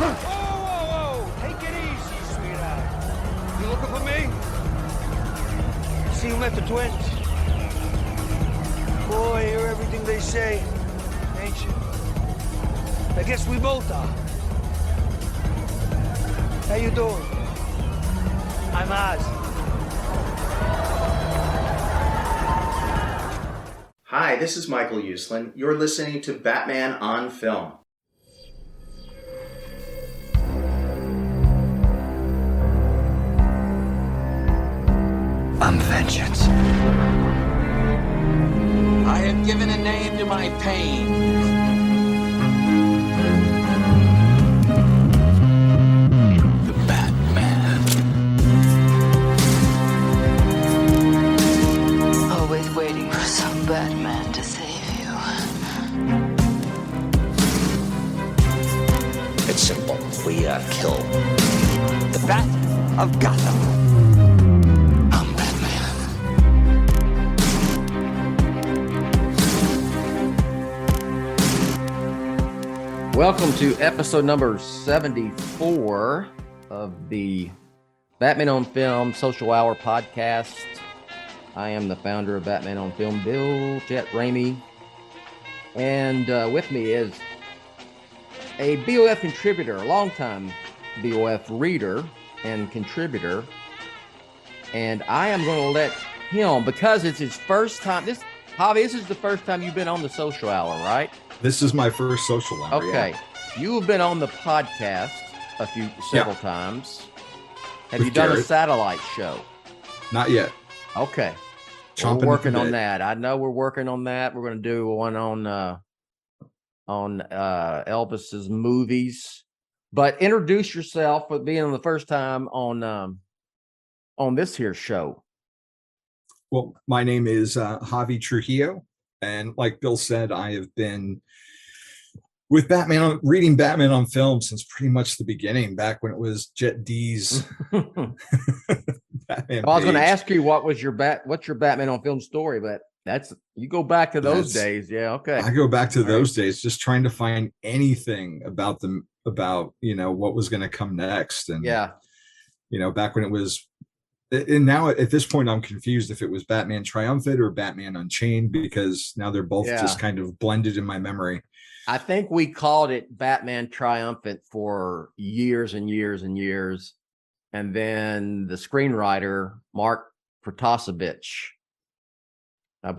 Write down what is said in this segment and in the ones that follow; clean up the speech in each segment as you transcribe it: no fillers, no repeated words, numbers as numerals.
Whoa! Take it easy, sweetheart. You looking for me? See you met the twins. Boy, hear everything they say, ain't you? I guess we both are. How you doing? I'm Oz. Hi, this is Michael Uslan. You're listening to Batman on Film. I'm vengeance. I have given a name to my pain. The Batman. Always waiting for some Batman to save you. It's simple. We kill the Bat of Gotham. I'm Batman. Welcome to episode number 74 of the Batman on Film Social Hour podcast. I am the founder of Batman on Film, Bill Jet Ramey. And with me is a BOF contributor, a longtime BOF reader and contributor. And I am going to let him, because it's his first time, Javi, this is the first time you've been on the Social Hour, right? This is my first social hour. Okay. Yeah. You have been on the podcast several times. Have With you done Garrett. a satellite show? Not yet. Okay. Chomping We're working at the on bit. that. I know we're working on that. We're going to do one on Elvis's movies. But introduce yourself for being on the first time on this here show. Well, my name is Javi Trujillo. And like Bill said, I have been with reading Batman on Film since pretty much the beginning, back when it was Jet D's Batman I was going to page. ask you what's your Batman on Film story, but you go back to those days. Yeah, okay. I go back to All those days, just trying to find anything about them, about, what was going to come next. And, Yeah. back when it was, and now at this point, I'm confused if it was Batman Triumphant or Batman Unchained, because now they're both just kind of blended in my memory. I think we called it Batman Triumphant for years and years and years. And then the screenwriter, Mark Protasevich, I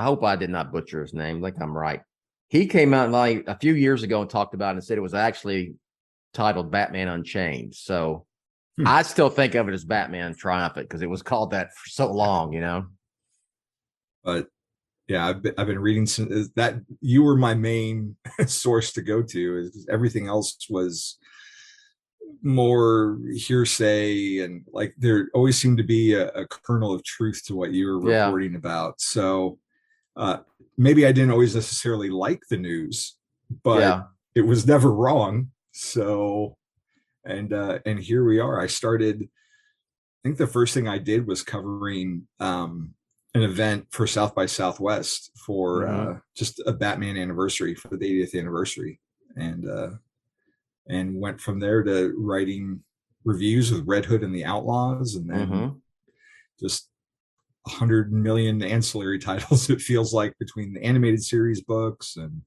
hope I did not butcher his name. Like I'm right. He came out like a few years ago and talked about it and said it was actually titled Batman Unchained. So I still think of it as Batman Triumphant because it was called that for so long, But yeah, I've been reading that. You were my main source to go to. Everything else was more hearsay, and like there always seemed to be a kernel of truth to what you were reporting about. So maybe I didn't always necessarily like the news, but it was never wrong. So and here we are. I think the first thing I did was covering an event for South by Southwest for just a Batman anniversary, for the 80th anniversary, and went from there to writing reviews with Red Hood and the Outlaws, and then just 100 million ancillary titles, it feels like, between the animated series books and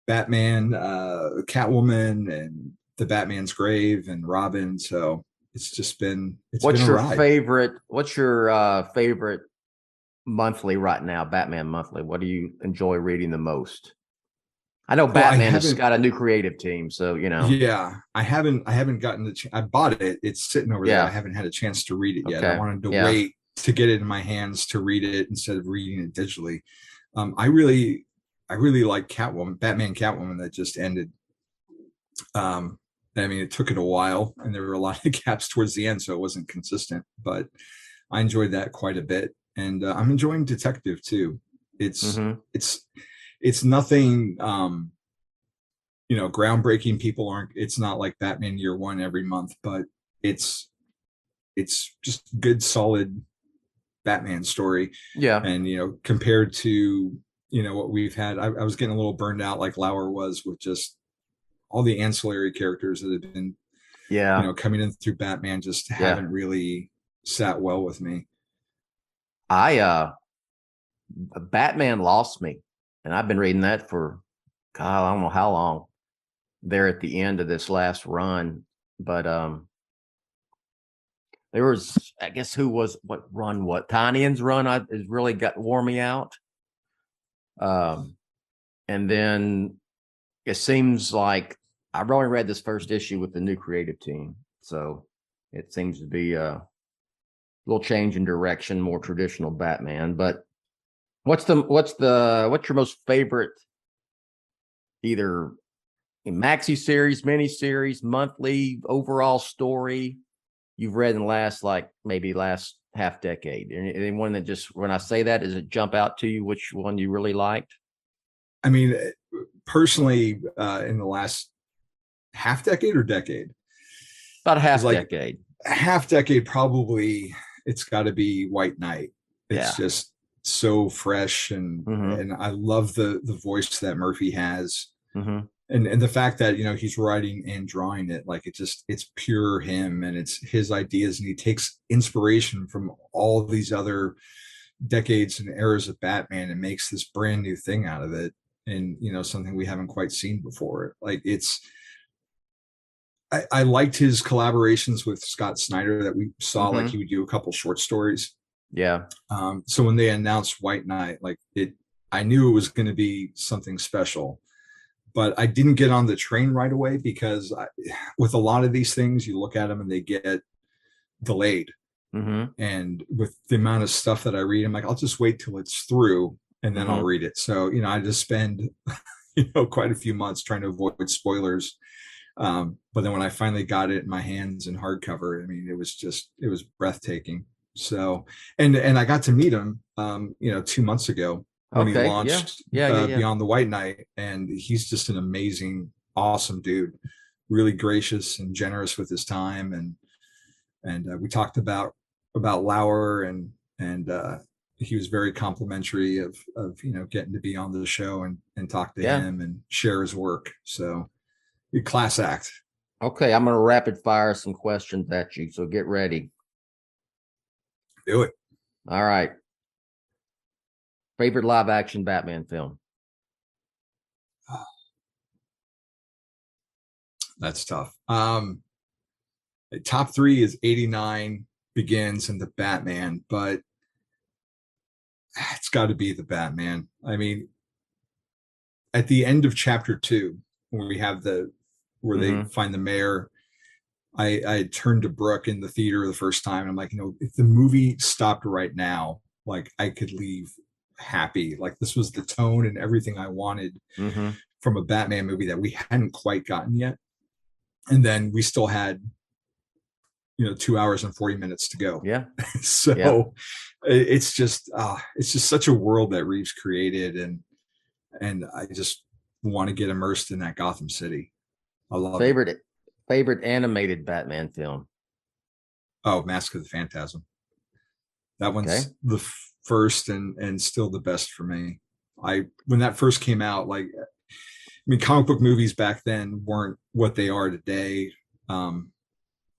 Batman, Catwoman, and the Batman's Grave and Robin. So it's just been What's a your ride. favorite monthly right now, Batman monthly? What do you enjoy reading the most? I know Batman has got a new creative team, so Yeah, I haven't gotten I bought it. It's sitting over there. I haven't had a chance to read it yet. Okay. I wanted to wait to get it in my hands to read it instead of reading it digitally. I really like Batman Catwoman that just ended. I mean, it took it a while, and there were a lot of gaps towards the end, so it wasn't consistent. But I enjoyed that quite a bit, and I'm enjoying Detective too. It's nothing, groundbreaking. It's not like Batman Year One every month, but it's just good, solid Batman story. Yeah. And compared to what we've had, I was getting a little burned out, like Lauer was, with just all the ancillary characters that have been, coming in through Batman just haven't really sat well with me. Batman lost me, and I've been reading that for God, I don't know how long. There at the end of this last run, but there was, I guess, Tinian's run has really wore me out. And then it seems like I've only read this first issue with the new creative team, so it seems to be a little change in direction, more traditional Batman. But what's your most favorite, either maxi series, mini series, monthly, overall story you've read in the last half decade? Anyone that just, when I say that, does it jump out to you which one you really liked? I mean, personally, in the last half decade or decade? About a half decade. Half decade, probably. It's got to be White Knight. It's just so fresh, and and I love the voice that Murphy has, and the fact that he's writing and drawing it, like it's pure him, and it's his ideas, and he takes inspiration from all these other decades and eras of Batman and makes this brand new thing out of it, and something we haven't quite seen before. Like I liked his collaborations with Scott Snyder that we saw, like he would do a couple short stories. Yeah. So when they announced White Knight, I knew it was going to be something special, but I didn't get on the train right away because with a lot of these things, you look at them and they get delayed. And with the amount of stuff that I read, I'm like, I'll just wait till it's through and then I'll read it. So, I just spend, quite a few months trying to avoid spoilers. But then when I finally got it in my hands in hardcover, I mean, it was breathtaking. So, and I got to meet him, 2 months ago when he launched Beyond the White Knight, and he's just an amazing, awesome dude, really gracious and generous with his time. And we talked about Lauer, and he was very complimentary of getting to be on the show and talk to him and share his work. So, class act. Okay, I'm going to rapid fire some questions at you, so get ready. Do it. All right. Favorite live action Batman film? That's tough. Top three is 89, Begins, and the Batman, but it's got to be the Batman. I mean, at the end of chapter 2, when we have where they find the mayor, I turned to Brooke in the theater the first time, and I'm like, if the movie stopped right now, like I could leave happy. Like this was the tone and everything I wanted from a Batman movie that we hadn't quite gotten yet. And then we still had 2 hours and 40 minutes to go. Yeah. So it's just such a world that Reeves created, and I just want to get immersed in that Gotham City. I love it. Favorite animated Batman film? Oh, Mask of the Phantasm. That one's the first and still the best for me. When that first came out, comic book movies back then weren't what they are today.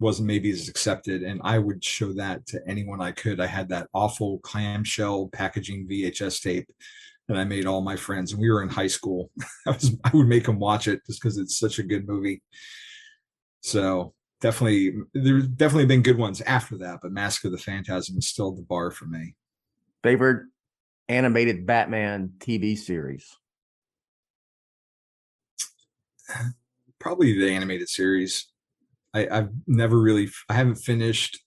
Wasn't maybe as accepted, and I would show that to anyone I could. I had that awful clamshell packaging VHS tape that I made all my friends, and we were in high school. I would make them watch it just because it's such a good movie. So there's definitely been good ones after that, but Mask of the Phantasm is still the bar for me. Favorite animated Batman TV series? Probably the animated series. I haven't finished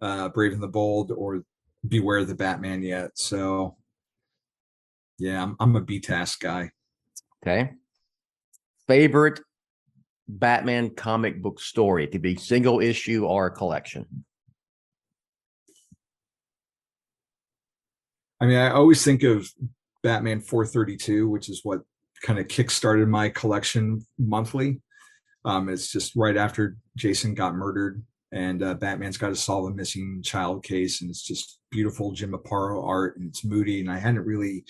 Brave and the Bold or Beware the Batman yet. So yeah, I'm a B-Task guy. Okay. Favorite Batman comic book story? It could be single issue or a collection. I mean, I always think of Batman 432, which is what kind of kickstarted my collection monthly. It's just right after Jason got murdered, and Batman's got to solve a missing child case, and it's just beautiful Jim Aparo art, and it's moody, and I hadn't really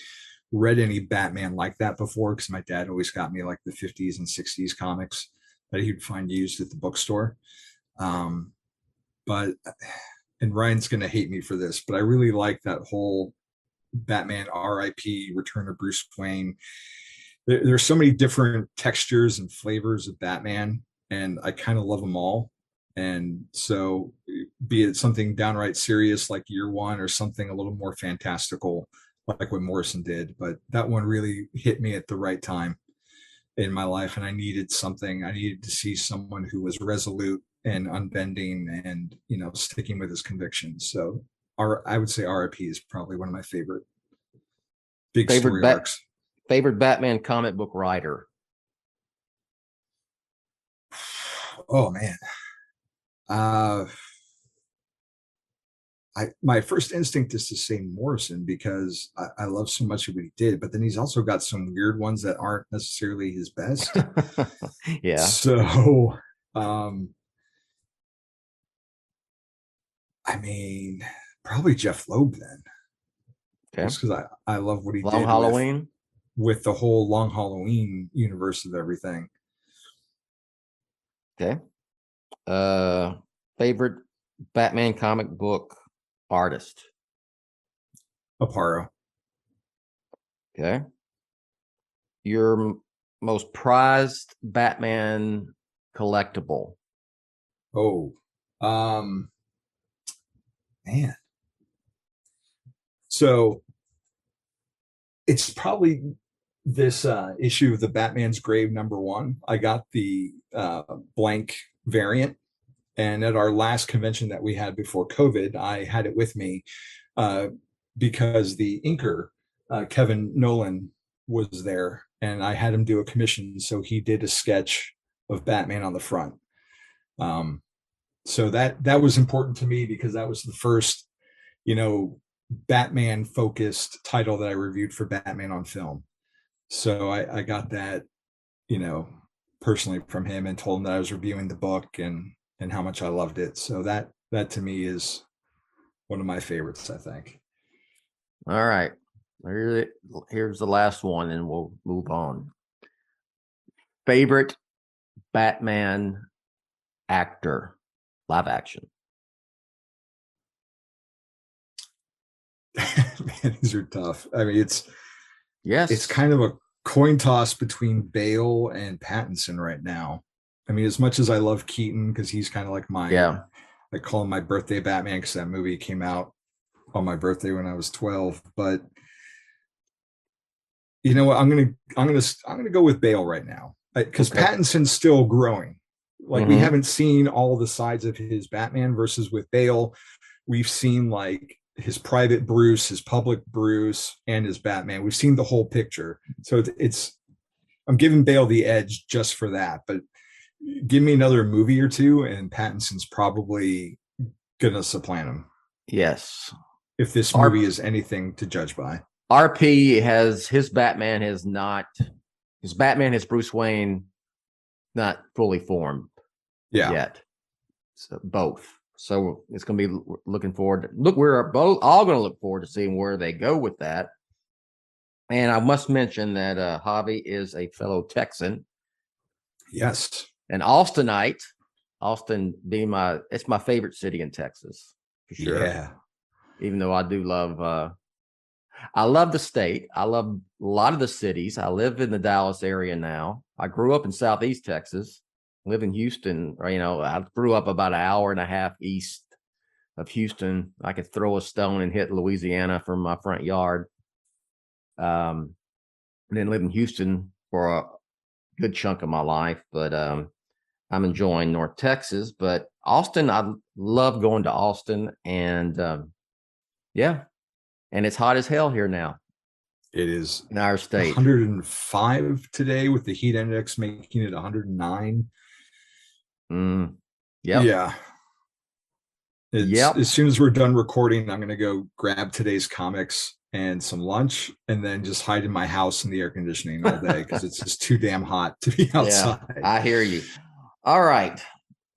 read any Batman like that before, because my dad always got me like the 50s and 60s comics that he'd find used at the bookstore. But, and Ryan's going to hate me for this, but I really like that whole Batman RIP, Return of Bruce Wayne. There's so many different textures and flavors of Batman, and I kind of love them all. And so, be it something downright serious like Year One, or something a little more fantastical like what Morrison did, but that one really hit me at the right time in my life, and I needed something. I needed to see someone who was resolute and unbending, and sticking with his convictions. So, I would say RIP is probably one of my favorite big story arcs. Favorite Batman comic book writer? Oh man. My first instinct is to say Morrison, because I love so much of what he did, but then he's also got some weird ones that aren't necessarily his best. Yeah. So, I mean, probably Jeff Loeb then. Okay. Just because I love what he Long did Halloween with the whole Long Halloween universe of everything. Okay. Favorite Batman comic book artist? Aparo. Okay. Your most prized Batman collectible? Oh, man. So it's probably this issue of the Batman's Grave #1. I got the blank variant, and at our last convention that we had before COVID, I had it with me because the inker, Kevin Nolan, was there, and I had him do a commission. So he did a sketch of Batman on the front. So that was important to me, because that was the first, Batman focused title that I reviewed for Batman on Film. So I got that, personally from him, and told him that I was reviewing the book and how much I loved it. So that to me is one of my favorites, I think. All right. Here's the last one, and we'll move on. Favorite Batman actor, live action? Man, these are tough. I mean, it's Yes. kind of a coin toss between Bale and Pattinson right now. I mean, as much as I love Keaton, because he's kind of like I call him my birthday Batman, because that movie came out on my birthday when I was 12. But you know what? I'm gonna go with Bale right now, because Pattinson's still growing. Like, we haven't seen all the sides of his Batman, versus with Bale, we've seen like his private Bruce, his public Bruce, and his Batman. We've seen the whole picture. So I'm giving Bale the edge just for that. But give me another movie or two, and Pattinson's probably gonna supplant him. Yes. If this movie is anything to judge by. RP has his Batman, his Bruce Wayne, not fully formed yet. So both. So it's going to be looking forward. We're all going to look forward to seeing where they go with that. And I must mention that Javi is a fellow Texan. Yes. An Austinite. Austin being it's my favorite city in Texas, for sure. Yeah. Even though I do love, I love the state. I love a lot of the cities. I live in the Dallas area now. I grew up in Southeast Texas. Live in Houston. I grew up about an hour and a half east of Houston. I could throw a stone and hit Louisiana from my front yard. And then live in Houston for a good chunk of my life. But I'm enjoying North Texas. But Austin, I love going to Austin. And and it's hot as hell here now. It is in our state. 105 today, with the heat index making it 109. Yeah. As soon as we're done recording, I'm going to go grab today's comics and some lunch, and then just hide in my house in the air conditioning all day, because it's just too damn hot to be outside. Yeah, I hear you. All right.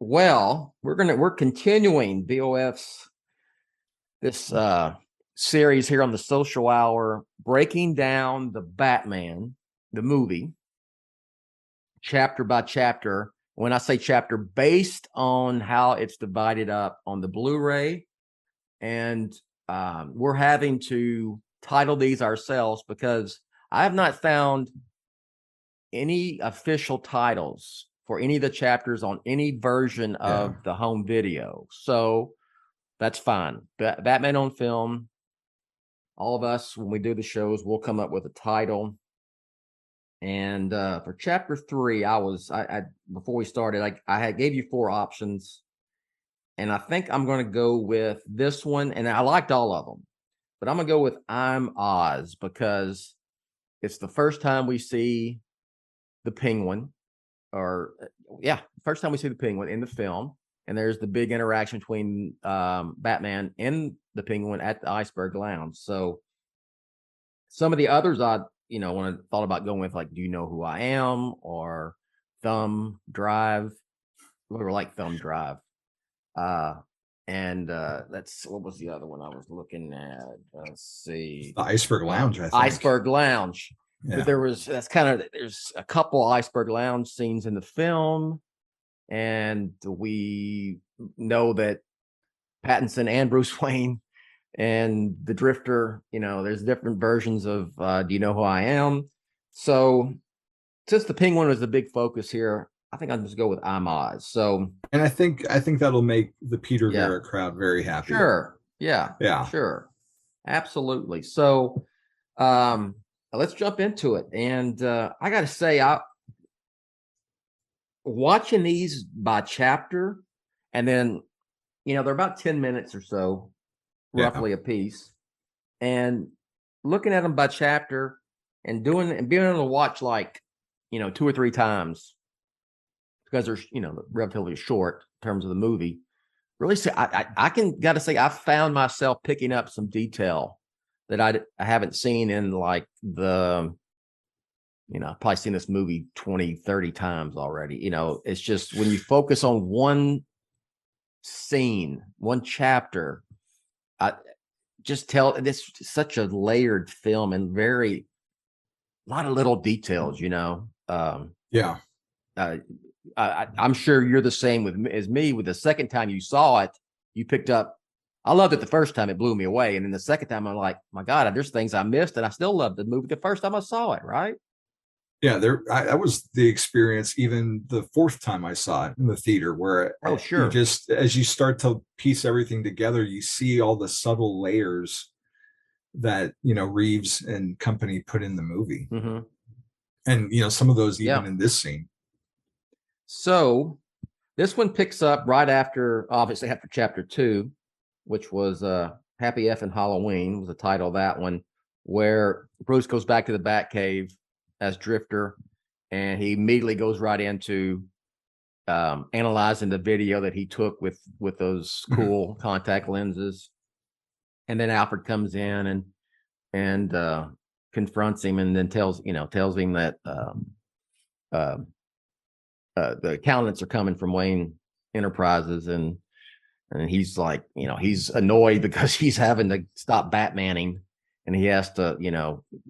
Well, we're continuing BOF's this series here on the Social Hour, breaking down the Batman, the movie, chapter by chapter. When I say chapter, based on how it's divided up on the Blu-ray, and we're having to title these ourselves because I have not found any official titles for any of the chapters on any version of the home video. So that's fine. Batman on Film, all of us, when we do the shows, we'll come up with a title. And for chapter 3, I before we started, I gave you 4 options. And I think I'm going to go with this one. And I liked all of them, but I'm going to go with I'm Oz because it's the first time we see the Penguin, first time we see the Penguin in the film. And there's the big interaction between Batman and the Penguin at the Iceberg Lounge. So some of the others when I thought about going with, like, Do You Know Who I Am? Or Thumb Drive. We were like Thumb Drive. That's what was the other one I was looking at? Let's see. The Iceberg Lounge, I think. Iceberg Lounge. Yeah. But there's a couple Iceberg Lounge scenes in the film, and we know that Pattinson and Bruce Wayne and the Drifter, there's different versions of Do You Know Who I Am? So since the Penguin was the big focus here, I think I'll just go with I'm Oz. So, and I think that'll make the Peter Vera crowd very happy. Sure. Yeah. Sure. Absolutely. So let's jump into it. And I got to say, watching these by chapter, and then, they're about 10 minutes or so, roughly a piece, and looking at them by chapter and being able to watch 2 or 3 times because they're relatively short in terms of the movie. Really, I gotta say I found myself picking up some detail that I haven't seen in I've probably seen this movie 20, 30 times already. It's just when you focus on one scene, one chapter, this is such a layered film and a lot of little details, I'm sure you're the same as me. With the second time you saw it, you picked up. I loved it the first time; it blew me away. And then the second time, I'm like, my God, there's things I missed, and I still loved the movie the first time I saw it. Right? Yeah, that was the experience. Even the 4th time I saw it in the theater, where sure, you just as you start to piece everything together, you see all the subtle layers that Reeves and company put in the movie, and some of those even in this scene. So this one picks up right after chapter 2, which was Happy Effin' Halloween was the title of that one, where Bruce goes back to the Batcave as Drifter, and he immediately goes right into analyzing the video that he took with those cool contact lenses. And then Alfred comes in and confronts him, and then tells him that the accountants are coming from Wayne Enterprises, and he's like, he's annoyed because he's having to stop Batmaning, and he has to,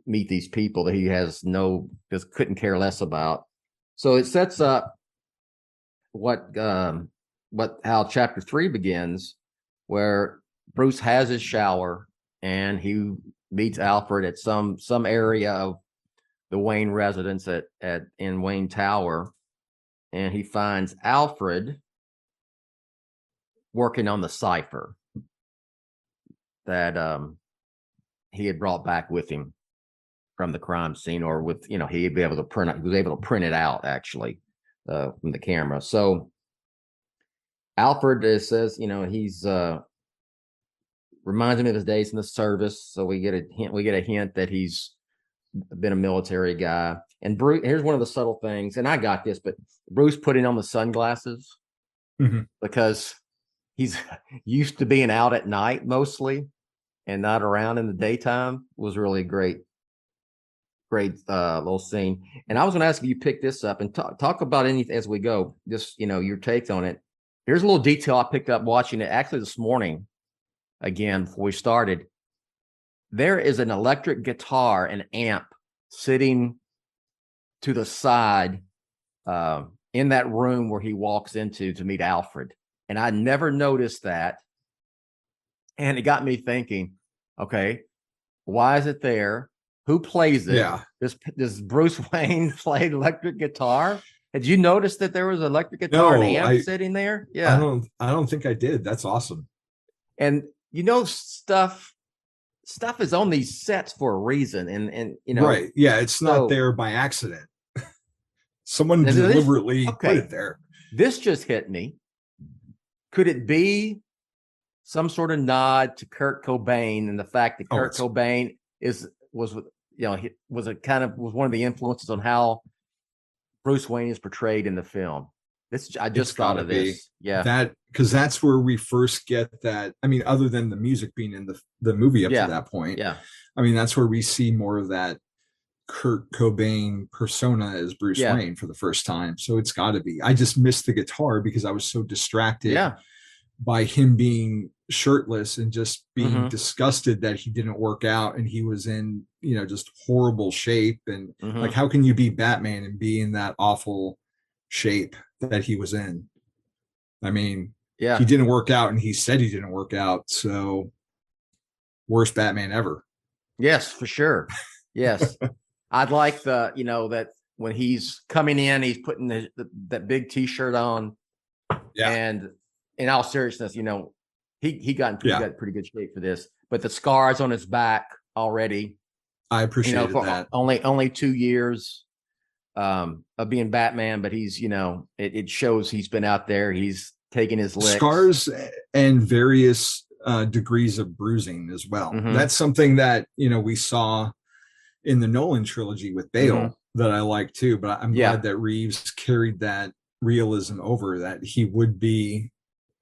meet these people that he just couldn't care less about. So it sets up how chapter 3 begins, where Bruce has his shower and he meets Alfred at some area of the Wayne residence in Wayne Tower. And he finds Alfred working on the cipher that he had brought back with him from the crime scene, or with, he was able to print it out actually from the camera. So Alfred says, he's reminds me of his days in the service. So we get a hint that he's been a military guy. And Bruce, here's one of the subtle things, and I got this, but Bruce putting on the sunglasses because he's used to being out at night mostly and not around in the daytime was really a great little scene. And I was going to ask if you pick this up and talk about anything as we go, just, your takes on it. Here's a little detail I picked up watching it actually this morning again before we started. there is an electric guitar, an amp sitting to the side in that room where he walks into to meet Alfred. And I never noticed that. And it got me thinking, okay, why is it there? Who plays it? Yeah. Does Bruce Wayne play electric guitar? Had you noticed that there was an electric guitar and amp sitting there? Yeah. I don't think I did. That's awesome. And stuff is on these sets for a reason. And right. Yeah, it's not there by accident. Someone deliberately put it there. This just hit me. Could it be some sort of nod to Kurt Cobain and the fact that Kurt Cobain was one of the influences on how Bruce Wayne is portrayed in the film? I just thought of this. Yeah. Because that's where we first get that. I mean, other than the music being in the movie up to that point. Yeah. I mean, that's where we see more of that Kurt Cobain persona as Bruce Wayne for the first time. So it's got to be. I just missed the guitar because I was so distracted by him being shirtless and just being disgusted that he didn't work out and he was in, just horrible shape. And like, how can you be Batman and be in that awful shape that he was in? I mean, he didn't work out and he said he didn't work out. So worst Batman ever. Yes, for sure. Yes. I'd like that when he's coming in, he's putting that big t-shirt on. Yeah. And in all seriousness, he got in pretty good shape for this, but the scars on his back already. I appreciate that. Only 2 years of being Batman, but he's, it shows he's been out there. He's taking his licks. Scars and various degrees of bruising as well. That's something that, we saw in the Nolan trilogy with Bale that I like too, but I'm glad that Reeves carried that realism over, that he would be,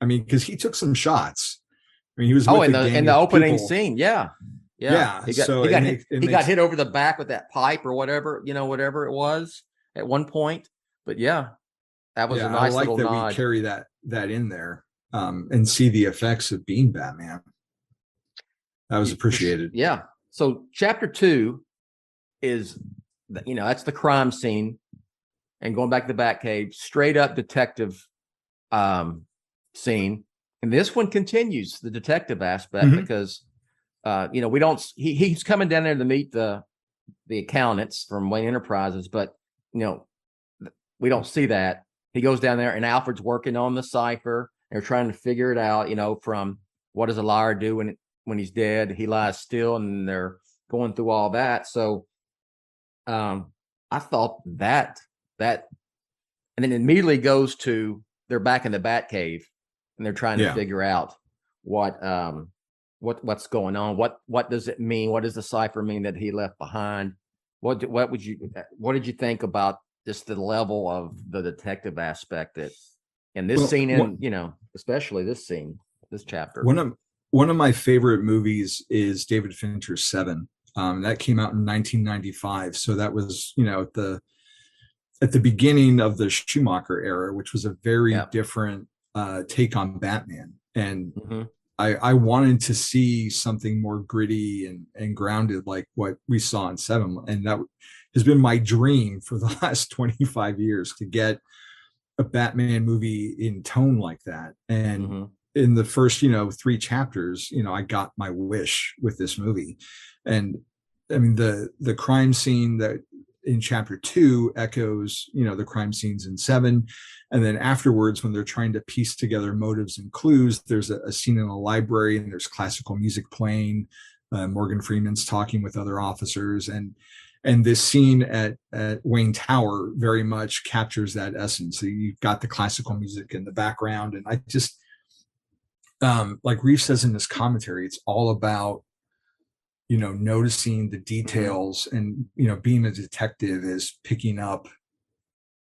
because he took some shots. He was in the opening scene. Yeah. He got hit over the back with that pipe or whatever, whatever it was at one point. But that was a nice little nod. I like that we carry that in there and see the effects of being Batman. That was appreciated. Yeah. So chapter 2 is, that's the crime scene, and going back to the Batcave, straight up detective scene. And this one continues the detective aspect because we don't. He's coming down there to meet the accountants from Wayne Enterprises, but we don't see that. He goes down there, and Alfred's working on the cipher. They're trying to figure it out. from what does a liar do when he's dead? He lies still, and they're going through all that. So, I thought that, and then immediately goes to they're back in the Batcave, and they're trying to figure out what's going on. What does it mean? What does the cipher mean that he left behind? What did you think about just the level of the detective aspect that in this scene, especially this chapter? One of my favorite movies is David Fincher's Seven. That came out in 1995. So that was, at the beginning of the Schumacher era, which was a very different take on Batman. And I wanted to see something more gritty and grounded like what we saw in Seven. And that has been my dream for the last 25 years, to get a Batman movie in tone like that. And in the first, 3 chapters, I got my wish with this movie. And the crime scene that in chapter 2 echoes, the crime scenes in 7. And then afterwards, when they're trying to piece together motives and clues, there's a scene in a library and there's classical music playing. Morgan Freeman's talking with other officers, and this scene at Wayne Tower very much captures that essence. So you've got the classical music in the background. And I just, like Reeves says in this commentary, it's all about, noticing the details, and, being a detective is picking up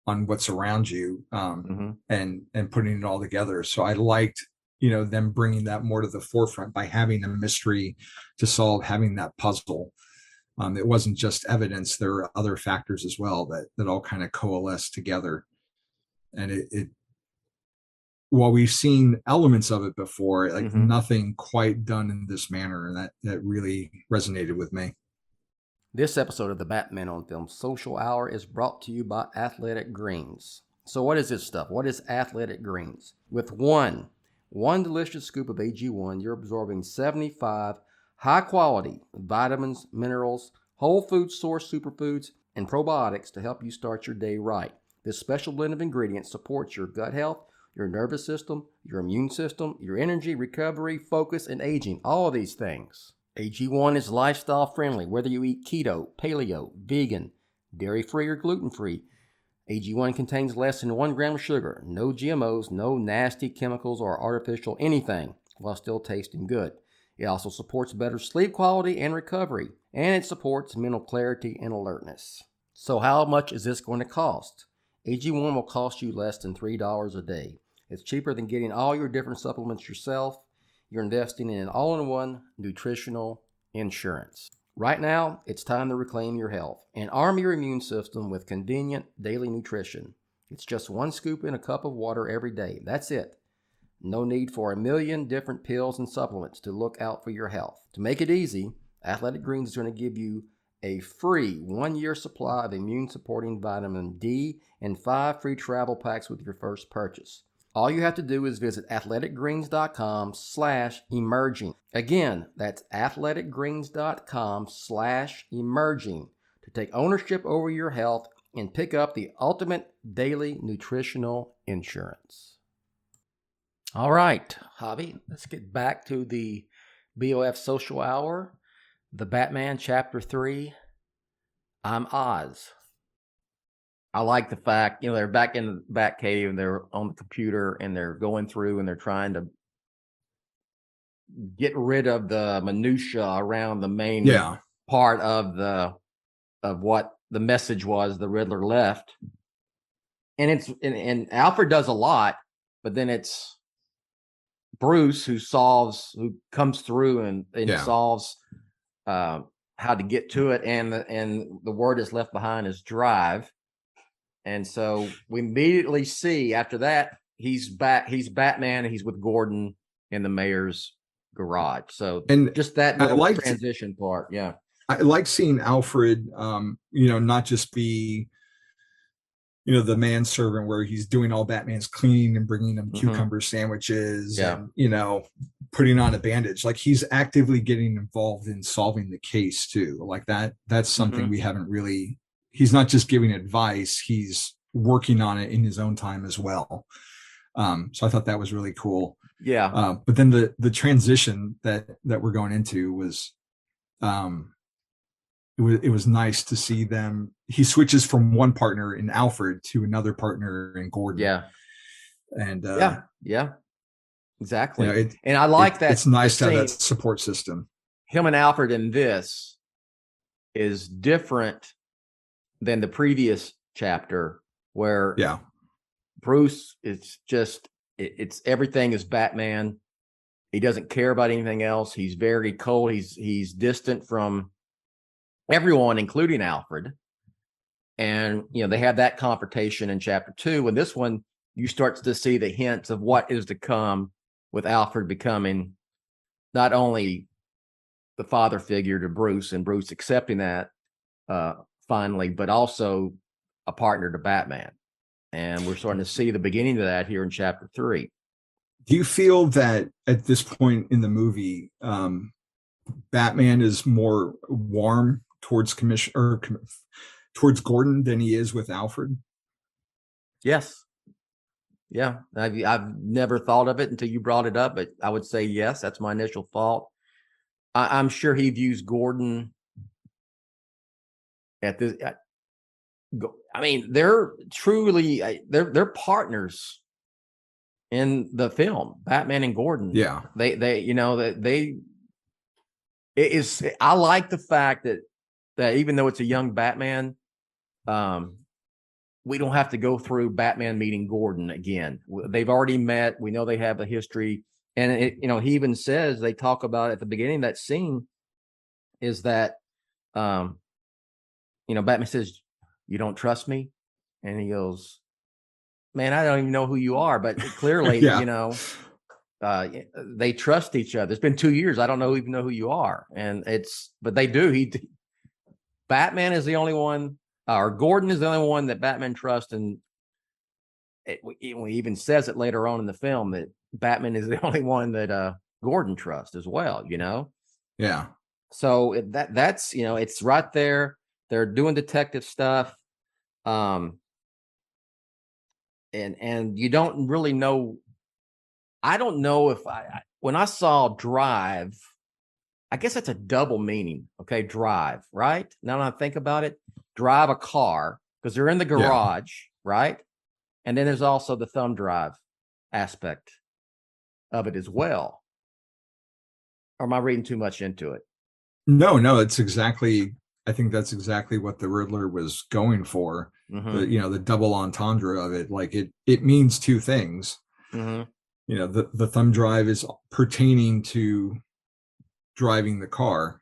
on what's around you, and putting it all together. So I liked, them bringing that more to the forefront by having a mystery to solve, having that puzzle. It wasn't just evidence. There are other factors as well that all kind of coalesce together. And it while we've seen elements of it before, like Mhm. nothing quite done in this manner, and that really resonated with me. This episode of the Batman on Film Social Hour is brought to you by Athletic Greens. So what is this stuff? What is Athletic Greens? With one delicious scoop of AG1, you're absorbing 75 high-quality vitamins, minerals, whole food source superfoods, and probiotics to help you start your day right. This special blend of ingredients supports your gut health, your nervous system, your immune system, your energy, recovery, focus, and aging, all of these things. AG1 is lifestyle friendly, whether you eat keto, paleo, vegan, dairy-free, or gluten-free. AG1 contains less than 1 gram of sugar, no GMOs, no nasty chemicals or artificial anything, while still tasting good. It also supports better sleep quality and recovery, and it supports mental clarity and alertness. So how much is this going to cost? AG1 will cost you less than $3 a day. It's cheaper than getting all your different supplements yourself. You're investing in an all-in-one nutritional insurance. Right now, it's time to reclaim your health and arm your immune system with convenient daily nutrition. It's just 1 scoop in a cup of water every day. That's it. No need for a million different pills and supplements to look out for your health. To make it easy, Athletic Greens is going to give you a free 1-year supply of immune-supporting vitamin D and 5 free travel packs with your first purchase. All you have to do is visit athleticgreens.com/emerging. Again, that's athleticgreens.com/emerging to take ownership over your health and pick up the ultimate daily nutritional insurance. All right, Javi, let's get back to the BOF Social Hour, The Batman Chapter 3, I'm Oz. I like the fact, they're back in the Batcave and they're on the computer and they're going through and they're trying to get rid of the minutia around the main part of what the message was the Riddler left. And and Alfred does a lot, but then it's Bruce who comes through and solves how to get to it, and the word is left behind is drive. And so we immediately see after that he's Batman and he's with Gordon in the mayor's garage. So And just that little transition part. Yeah. I like seeing Alfred, not just be, the manservant where he's doing all Batman's cleaning and bringing him cucumber sandwiches and, putting on a bandage. Like he's actively getting involved in solving the case too. Like that's something we haven't really, he's not just giving advice, he's working on it in his own time as well. So I thought that was really cool. Yeah. But then the transition that we're going into was, it was nice to see them. He switches from one partner in Alfred to another partner in Gordon. Yeah. And yeah, exactly. And I like that. It's nice to have that support system. Him and Alfred in this is different than the previous chapter where Bruce is just, it's everything is Batman. He doesn't care about anything else. He's very cold. He's distant from everyone, including Alfred. And, they have that confrontation in chapter 2. And this one, you start to see the hints of what is to come with Alfred becoming not only the father figure to Bruce and Bruce accepting that finally, but also a partner to Batman. And we're starting to see the beginning of that here in chapter 3. Do you feel that at this point in the movie, Batman is more warm towards towards Gordon than he is with Alfred? Yes. Yeah. I've never thought of it until you brought it up, but I would say yes. That's my initial thought. I'm sure he views Gordon at this. I mean, they're truly they're partners in the film, Batman and Gordon. Yeah. I like the fact that even though it's a young Batman, we don't have to go through Batman meeting Gordon again. They've already met. We know they have a history. And he even says, they talk about at the beginning of that scene is that, Batman says, "You don't trust me?" And he goes, man, I don't even know who you are, but clearly, Yeah. you know, they trust each other. It's been 2 years. I don't even know who you are. But they do. Batman is the only one, or Gordon is the only one that Batman trusts. And he even says it later on in the film that Batman is the only one that Gordon trusts as well, you know? Yeah. So that's, you know, it's right there. They're doing detective stuff. And you don't really know. I don't know if when I saw Drive, I guess that's a double meaning. Okay, drive, right? Now when I think about it, drive a car because they're in the garage, right? And then there's also the thumb drive aspect of it as well. Or am I reading too much into it? No, it's exactly. I think that's exactly what the Riddler was going for. Mm-hmm. The double entendre of it. Like it means two things. Mm-hmm. The thumb drive is pertaining to driving the car.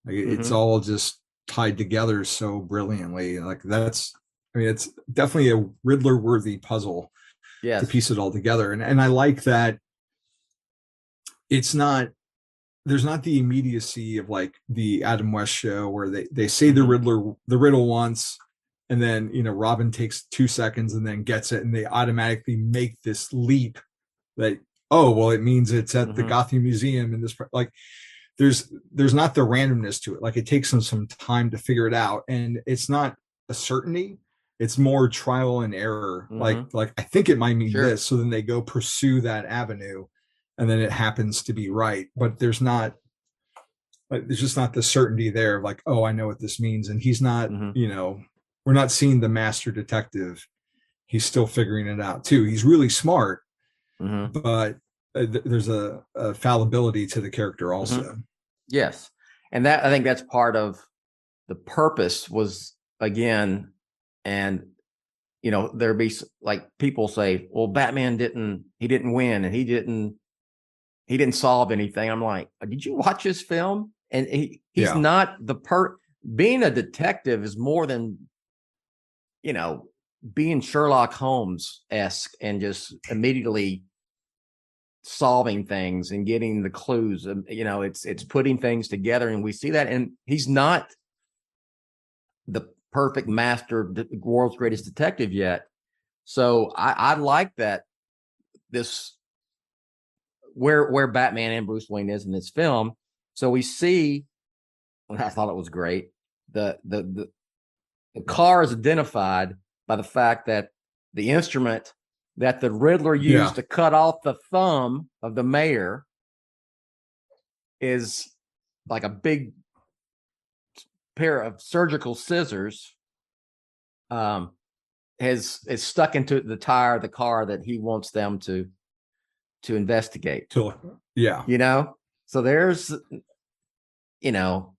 Like it's all just tied together so brilliantly. Like it's definitely a Riddler worthy puzzle to piece it all together. And I like that there's not the immediacy of like the Adam West show where they say the riddle once, and then, you know, Robin takes 2 seconds and then gets it, and they automatically make this leap that, oh, well, it means it's at the Gotham Museum, and this, like, there's not the randomness to it. Like, it takes them some time to figure it out, and it's not a certainty. It's more trial and error. Like I think it might mean this, so then they go pursue that avenue, and then it happens to be right. But there's just not the certainty there of like, oh, I know what this means. And he's not, you know, we're not seeing the master detective. He's still figuring it out too. He's really smart, but there's a fallibility to the character also. Yes. And that, I think that's part of the purpose was, again, and, you know, there'd be like people say, well, Batman didn't win, and he didn't solve anything. I'm like, did you watch his film? And he's not being a detective is more than, you know, being Sherlock Holmes-esque and just immediately solving things and getting the clues. You know, it's putting things together, and we see that. And he's not the perfect master, the world's greatest detective yet. So I like that this where Batman and Bruce Wayne is in this film. So we see, and I thought it was great, the car is identified by the fact that the instrument that the Riddler used to cut off the thumb of the mayor is like a big pair of surgical scissors, is stuck into the tire of the car that he wants them to investigate. You know, so there's, you know,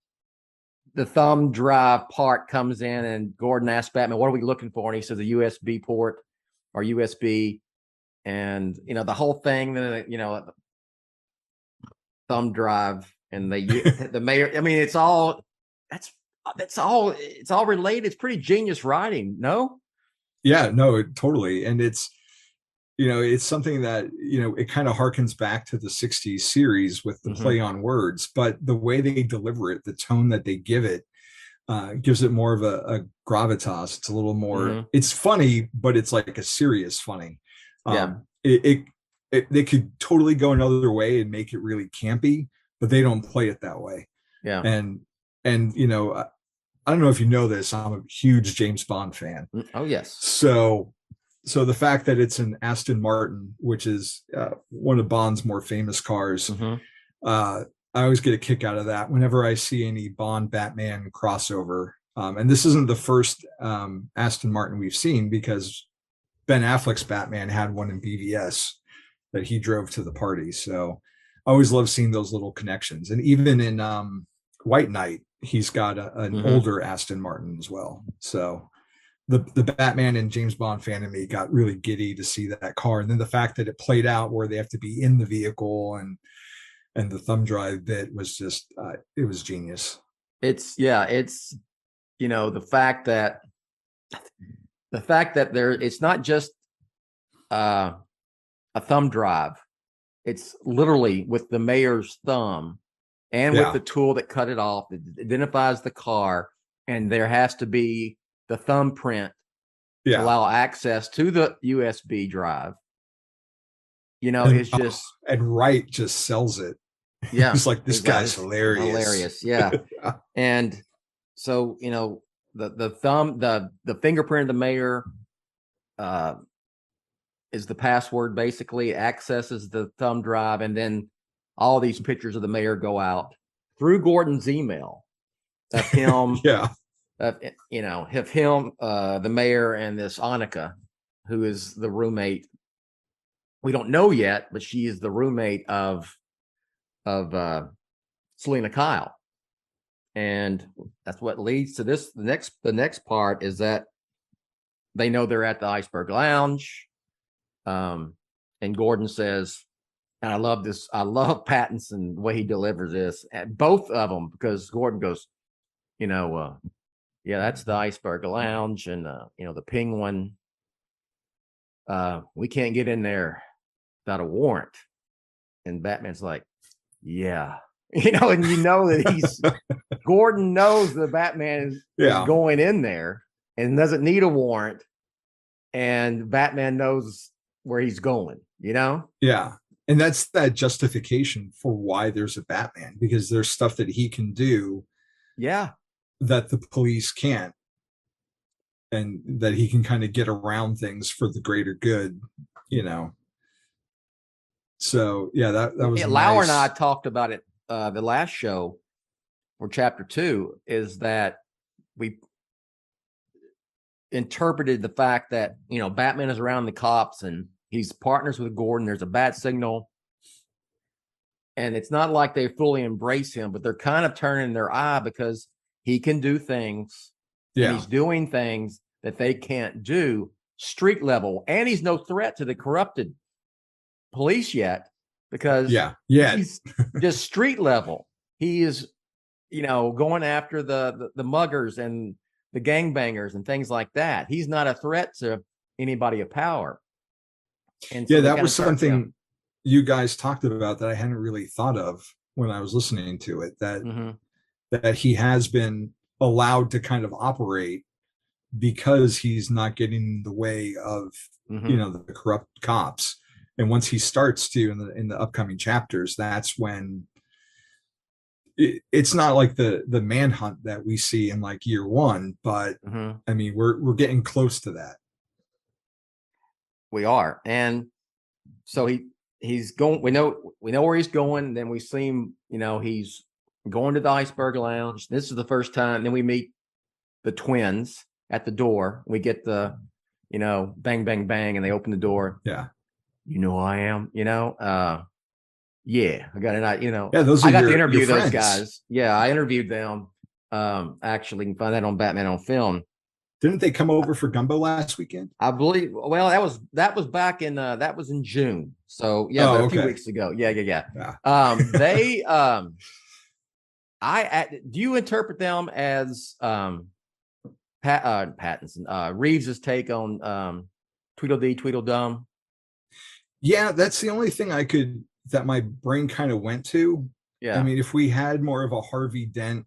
the thumb drive part comes in, and Gordon asks Batman, what are we looking for? And he says a USB port or USB. And, you know, the whole thing, you know, thumb drive, and the mayor, I mean, it's all related. It's pretty genius writing. No? Yeah, no, totally. And it's, you know, it's something that, you know, it kind of harkens back to the 60s series with the play on words, but the way they deliver it, the tone that they give it, gives it more of a gravitas. It's a little more, it's funny, but it's like a serious funny. They could totally go another way and make it really campy, but they don't play it that way. And you know, I don't know if you know this, I'm a huge James Bond fan. Oh yes. So the fact that it's an Aston Martin, which is one of Bond's more famous cars, I always get a kick out of that whenever I see any Bond Batman crossover. And this isn't the first Aston Martin we've seen, because Ben Affleck's Batman had one in BVS that he drove to the party. So I always love seeing those little connections. And even in White Knight, he's got an older Aston Martin as well. So the Batman and James Bond fan in me got really giddy to see that car. And then the fact that it played out where they have to be in the vehicle, and the thumb drive bit was just, it was genius. It's, you know, the fact that the fact that it's not just a thumb drive. It's literally with the mayor's thumb and with the tool that cut it off. It identifies the car, and there has to be the thumbprint to allow access to the USB drive. You know, it's just and Wright just sells it. Yeah, he's like, this guy's hilarious. Hilarious, yeah. And so, you know, the thumb, the fingerprint of the mayor is the password. Basically, it accesses the thumb drive, and then all these pictures of the mayor go out through Gordon's email of him. You know, of him, the mayor, and this Annika, who is the roommate. We don't know yet, but she is the roommate of Selena Kyle. And that's what leads to this. The next part is that they know they're at the Iceberg Lounge. And Gordon says, and I love this. I love Pattinson, the way he delivers this, and both of them, because Gordon goes, you know, yeah, that's the Iceberg Lounge, and you know, the Penguin. We can't get in there without a warrant. And Batman's like, yeah, you know, and you know that he's Gordon knows that Batman is going in there and doesn't need a warrant, and Batman knows where he's going, you know? Yeah. And that's that justification for why there's a Batman, because there's stuff that he can do that the police can't, and that he can kind of get around things for the greater good, you know. So yeah, that was Lauer and I talked about it the last show for chapter 2, is that we interpreted the fact that, you know, Batman is around the cops and he's partners with Gordon. There's a bat signal, and it's not like they fully embrace him, but they're kind of turning their eye because he can do things. And he's doing things that they can't do street level, and he's no threat to the corrupted police yet, because he's just street level. He is, you know, going after the muggers and the gangbangers and things like that. He's not a threat to anybody of power. And so that was something you guys talked about that I hadn't really thought of when I was listening to it, that that he has been allowed to kind of operate because he's not getting in the way of you know, the corrupt cops. And once he starts to in the upcoming chapters, that's when it's not like the manhunt that we see in like year 1, but I mean, we're getting close to that. We are. And so he's going, we know where he's going. Then we see him, you know, he's going to the Iceberg Lounge. This is the first time. Then we meet the twins at the door. We get the, you know, bang, bang, bang, and they open the door. Yeah. You know who I am, you know? Yeah, I got it. You know, I got to interview those guys. Yeah, I interviewed them. Actually, you can find that on Batman on Film. Didn't they come over for Gumbo last weekend? I believe. Well, that was back in that was in June. So yeah, but a few weeks ago. Yeah. They do you interpret them as Pattinson, Reeves's take on Tweedledee Tweedledum? Yeah, that's the only thing that my brain kind of went to. Yeah. I mean, if we had more of a Harvey Dent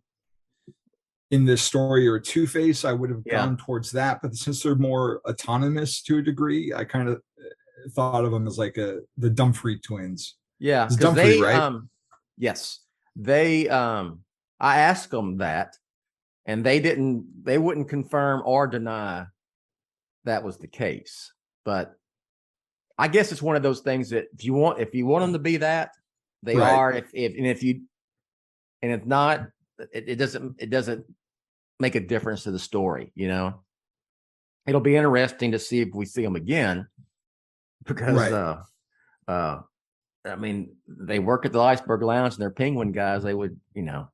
in this story, or a Two-Face, I would have gone towards that. But since they're more autonomous to a degree, I kind of thought of them as like the Dumfries twins. Yeah, it's Dumfries, right? Yes, they. I asked them that, and they wouldn't confirm or deny that was the case. But I guess it's one of those things that if you want them to be that, they are. If not, it doesn't make a difference to the story. You know, it'll be interesting to see if we see them again, because I mean, they work at the Iceberg Lounge and they're Penguin guys. They would, you know,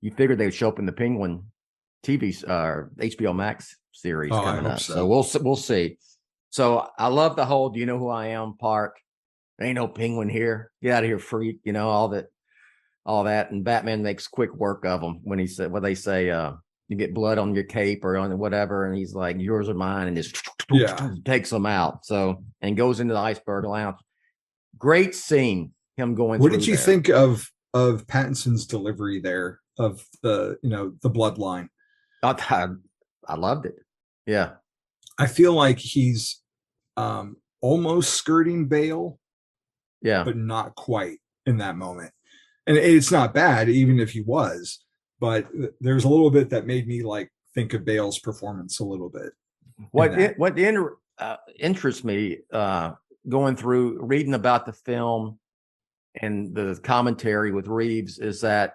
you figured they would show up in the Penguin TV HBO Max series coming up. So we'll see. So I love the whole "Do you know who I am?" part. There ain't no penguin here. Get out of here, freak. You know, all that. And Batman makes quick work of them when he said, "What they say? you get blood on your cape or on whatever, and he's like, yours or mine, and just Yeah. takes them out. So, and goes into the iceberg lounge. Great scene, him going What through did you there. think of Pattinson's delivery there of the the bloodline? I loved it. Yeah. I feel like he's almost skirting Bale, Yeah. but not quite in that moment. And it's not bad, even if he was, but there's a little bit that made me like think of Bale's performance a little bit. What interests me going through reading about the film and the commentary with Reeves is that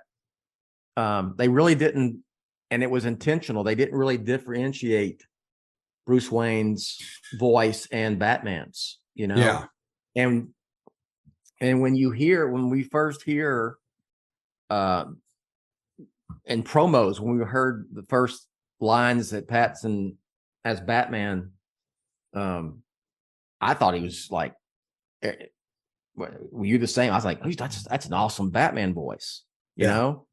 they really didn't, and it was intentional, they didn't really differentiate Bruce Wayne's voice and Batman's, Yeah. And when we first hear in promos, when we heard the first lines that Pattinson as Batman, I thought he was like, were you the same? I was like, that's an awesome Batman voice, you know,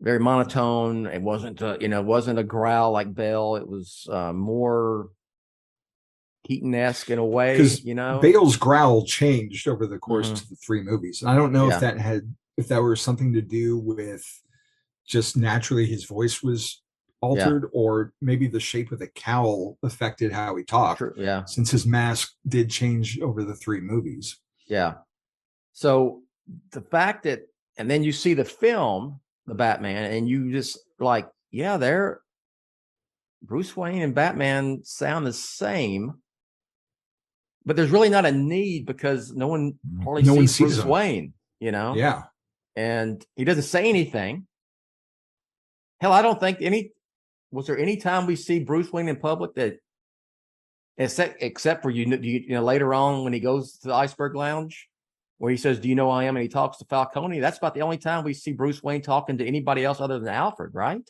very monotone. It wasn't, it wasn't a growl like Bale. It was more Keaton-esque in a way, Bale's growl changed over the course of the 3 movies. And I don't know if that were something to do with just naturally his voice was altered, or maybe the shape of the cowl affected how he talked. Yeah. Since his mask did change over the 3 movies. Yeah. So the fact that, and then you see the film, the Batman, and you just like, Bruce Wayne and Batman sound the same, but there's really not a need because no one sees Bruce Wayne, Yeah. And he doesn't say anything. Hell, I don't think was there any time we see Bruce Wayne in public that, except for later on when he goes to the Iceberg Lounge, where he says, "Do you know who I am?" and he talks to Falcone. That's about the only time we see Bruce Wayne talking to anybody else other than Alfred, right?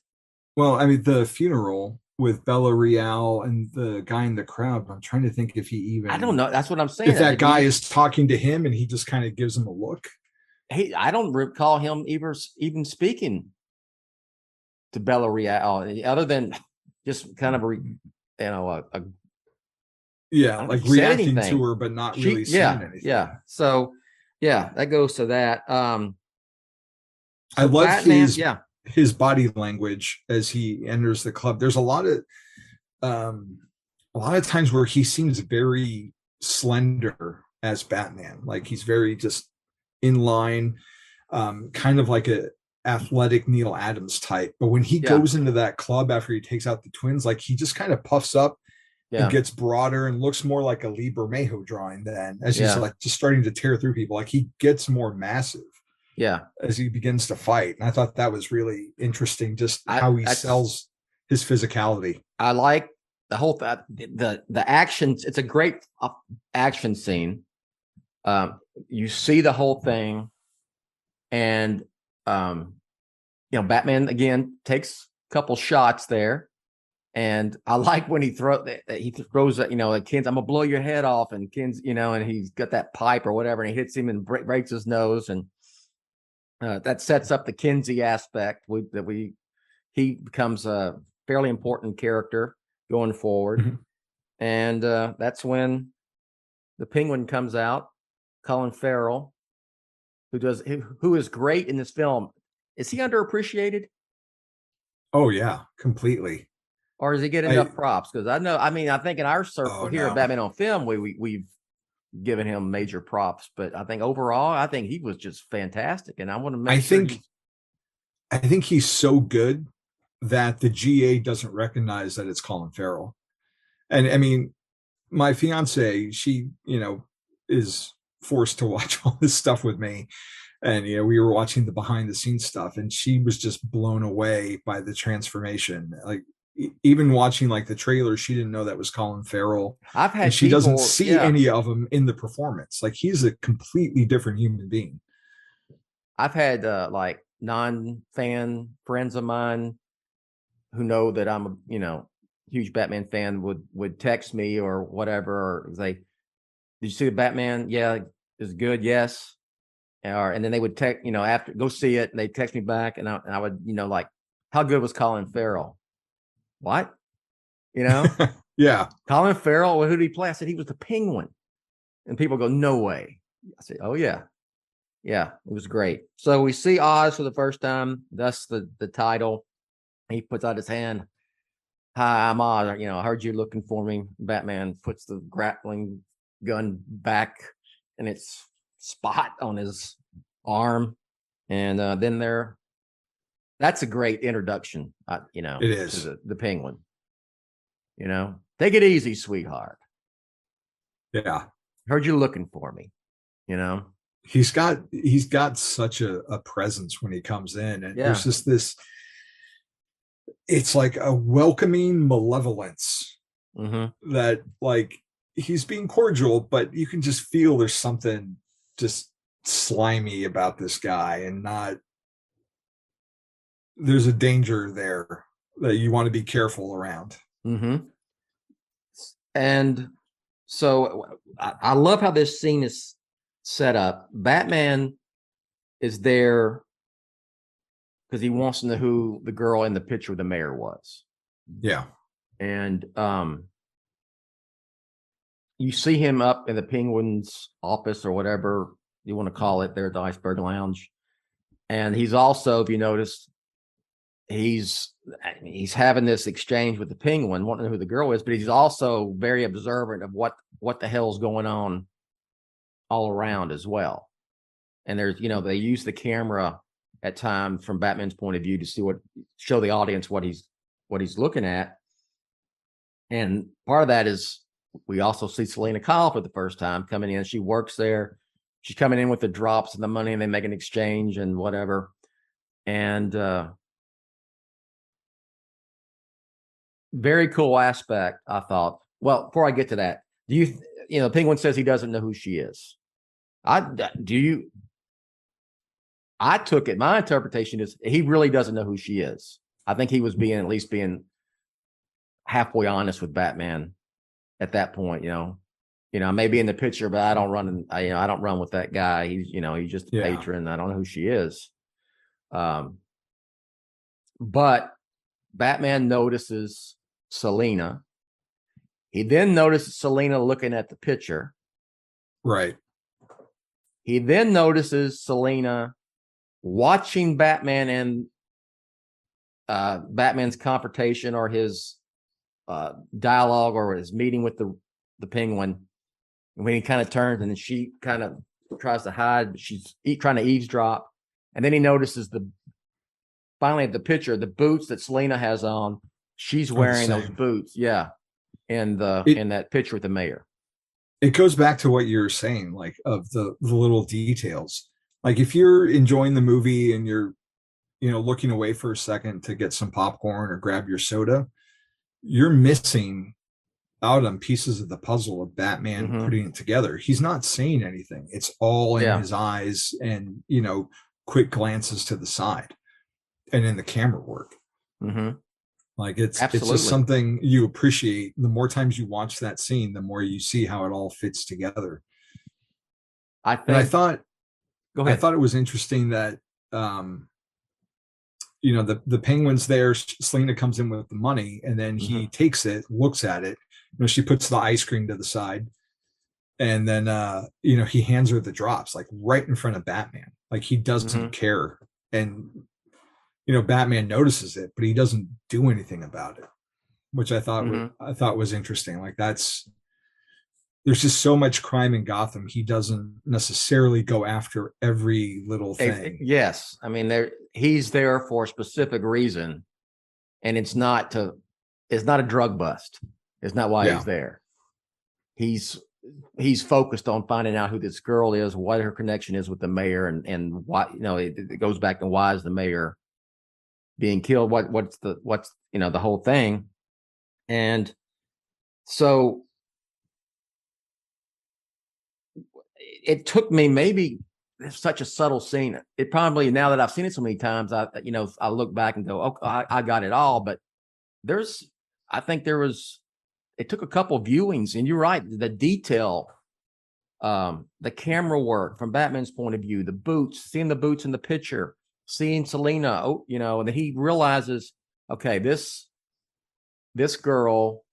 Well, I mean, the funeral with Bella Real and the guy in the crowd. I'm trying to think if he even. I don't know. That's what I'm saying. If that guy is talking to him and he just kind of gives him a look. I don't recall him even speaking to Bella Real, other than just kind of like reacting to her, but not really saying anything. Yeah. So that goes to that. I love Batman, his body language as he enters the club. There's a lot of times where he seems very slender as Batman. Like he's very just in line, kind of like a athletic Neil Adams type. But when he goes into that club after he takes out the twins, like he just kind of puffs up and gets broader and looks more like a Lee Bermejo drawing then, as he's like just starting to tear through people. Like he gets more massive as he begins to fight. And I thought that was really interesting, just how he sells his physicality. I like the whole the action. It's a great action scene. You see the whole thing, and Batman again takes a couple shots there. And I like when he throws that, Ken's, I'm gonna blow your head off, and Ken's, and he's got that pipe or whatever, and he hits him and breaks his nose, and that sets up the Kinsey aspect. He becomes a fairly important character going forward, and that's when the Penguin comes out, Colin Farrell, who is great in this film. Is he underappreciated? Oh yeah, completely. Or does he get enough props? Because I think in our circle here at Batman on Film, we've given him major props. But I think overall, I think he was just fantastic. And I want to make I think he's so good that the GA doesn't recognize that it's Colin Farrell. And I mean, my fiance, she, is forced to watch all this stuff with me. And, we were watching the behind the scenes stuff, and she was just blown away by the transformation. Like, even watching like the trailer, she didn't know that was Colin Farrell. She doesn't see any of him in the performance. Like he's a completely different human being. I've had like non-fan friends of mine who know that I'm a huge Batman fan would text me or whatever, or say, "Did you see the Batman? Yeah, it's good. Yes." And then they would text, after go see it, and they text me back, and I would, like, how good was Colin Farrell? what? You know, Yeah. Colin Farrell, well, who did he play? I said, he was the Penguin. And people go, no way. I said, oh, yeah. Yeah, it was great. So we see Oz for the first time. That's the title. He puts out his hand. Hi, I'm Oz. You know, I heard you looking for me. Batman puts the grappling gun back and it's spot on his arm. And then that's a great introduction, you know, It is. to the Penguin. You know, take it easy, sweetheart. Yeah. Heard you looking for me, you know. He's got such a presence when he comes in, and there's just this, it's like a welcoming malevolence that, like, he's being cordial, but you can just feel there's something just slimy about this guy, and there's a danger there that you want to be careful around. And so I love how this scene is set up. Batman is there because he wants to know who the girl in the picture of the mayor was. Yeah. And you see him up in the Penguin's office or whatever you want to call it there at the Iceberg Lounge. And he's also, if you notice, he's having this exchange with the Penguin, wanting to know who the girl is, but he's also very observant of what the hell's going on all around as well. And there's, you know, they use the camera at times from Batman's point of view to show the audience what he's looking at. And part of that is we also see Selena Kyle for the first time coming in. She works there. She's coming in with the drops and the money, and they make an exchange and whatever. And very cool aspect, I thought. Well, before I get to that, you know, Penguin says he doesn't know who she is. I took it. My interpretation is he really doesn't know who she is. I think he was at least being halfway honest with Batman at that point. You know, I may be in the picture, but I don't run. I don't run with that guy. He's just a patron. I don't know who she is. But Batman notices Selena. He then notices Selena looking at the picture. Right. He then notices Selena watching Batman and Batman's confrontation or his dialogue or his meeting with the Penguin. And when he kind of turns and then she kind of tries to hide, but she's trying to eavesdrop. And then he notices finally at the picture, the boots that Selena has on, she's wearing those boots. Yeah. In that picture with the mayor. It goes back to what you were saying, like, of the little details. Like, if you're enjoying the movie and you're, looking away for a second to get some popcorn or grab your soda, you're missing out on pieces of the puzzle of Batman putting it together. He's not saying anything. It's all in his eyes and, quick glances to the side and in the camera work. Like, it's just something you appreciate. The more times you watch that scene, the more you see how it all fits together. I thought it was interesting that, the Penguin's there. Selena comes in with the money, and then he takes it, looks at it. She puts the ice cream to the side, and then, he hands her the drops, like, right in front of Batman. Like, he doesn't care. And, Batman notices it, but he doesn't do anything about it, which I thought was interesting. Like, there's just so much crime in Gotham. He doesn't necessarily go after every little thing. Yes. I mean, he's there for a specific reason, and it's not a drug bust. It's not why he's there. He's focused on finding out who this girl is, what her connection is with the mayor, and why, it goes back to why is the mayor being killed? What's the whole thing. And so it took me, maybe it's such a subtle scene. It probably, now that I've seen it so many times, I look back and go, okay, I got it all. But it took a couple viewings, and you're right. The detail, the camera work from Batman's point of view, the boots, seeing the boots in the picture, seeing Selena, and then he realizes, okay, this this girl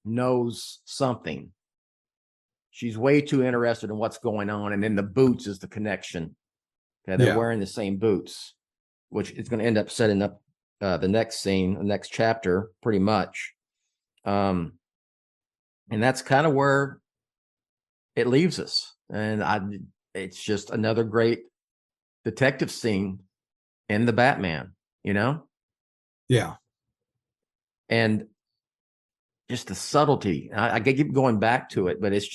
knows something. She's way too interested in what's going on. And then the boots is the connection. Okay, they're wearing the same boots, which is going to end up setting up the next scene, the next chapter, pretty much. And that's kind of where it leaves us. And it's just another great detective scene in the Batman, you know? Yeah. And just the subtlety. I keep going back to it, but it's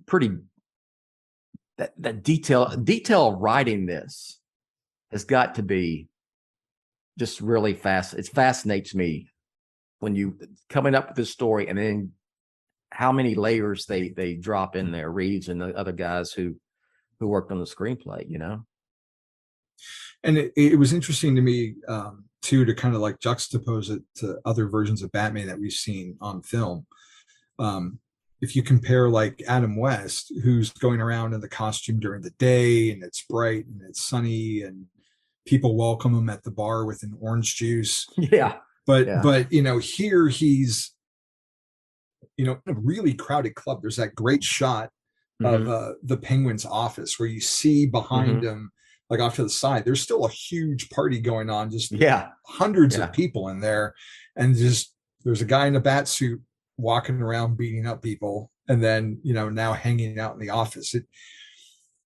pretty, that detail of writing this has got to be just really fast. It fascinates me when you coming up with this story and then how many layers they drop in there, Reeves and the other guys who worked on the screenplay, you know? And it was interesting to me, too, to kind of like juxtapose it to other versions of Batman that we've seen on film. If you compare like Adam West, who's going around in the costume during the day and it's bright and it's sunny and people welcome him at the bar with an orange juice. Yeah. But you know, here he's, you know, in a really crowded club. There's that great shot of the Penguin's office where you see behind him, like off to the side, there's still a huge party going on, just hundreds of people in there. And just there's a guy in a bat suit walking around beating up people, and then, you know, now hanging out in the office.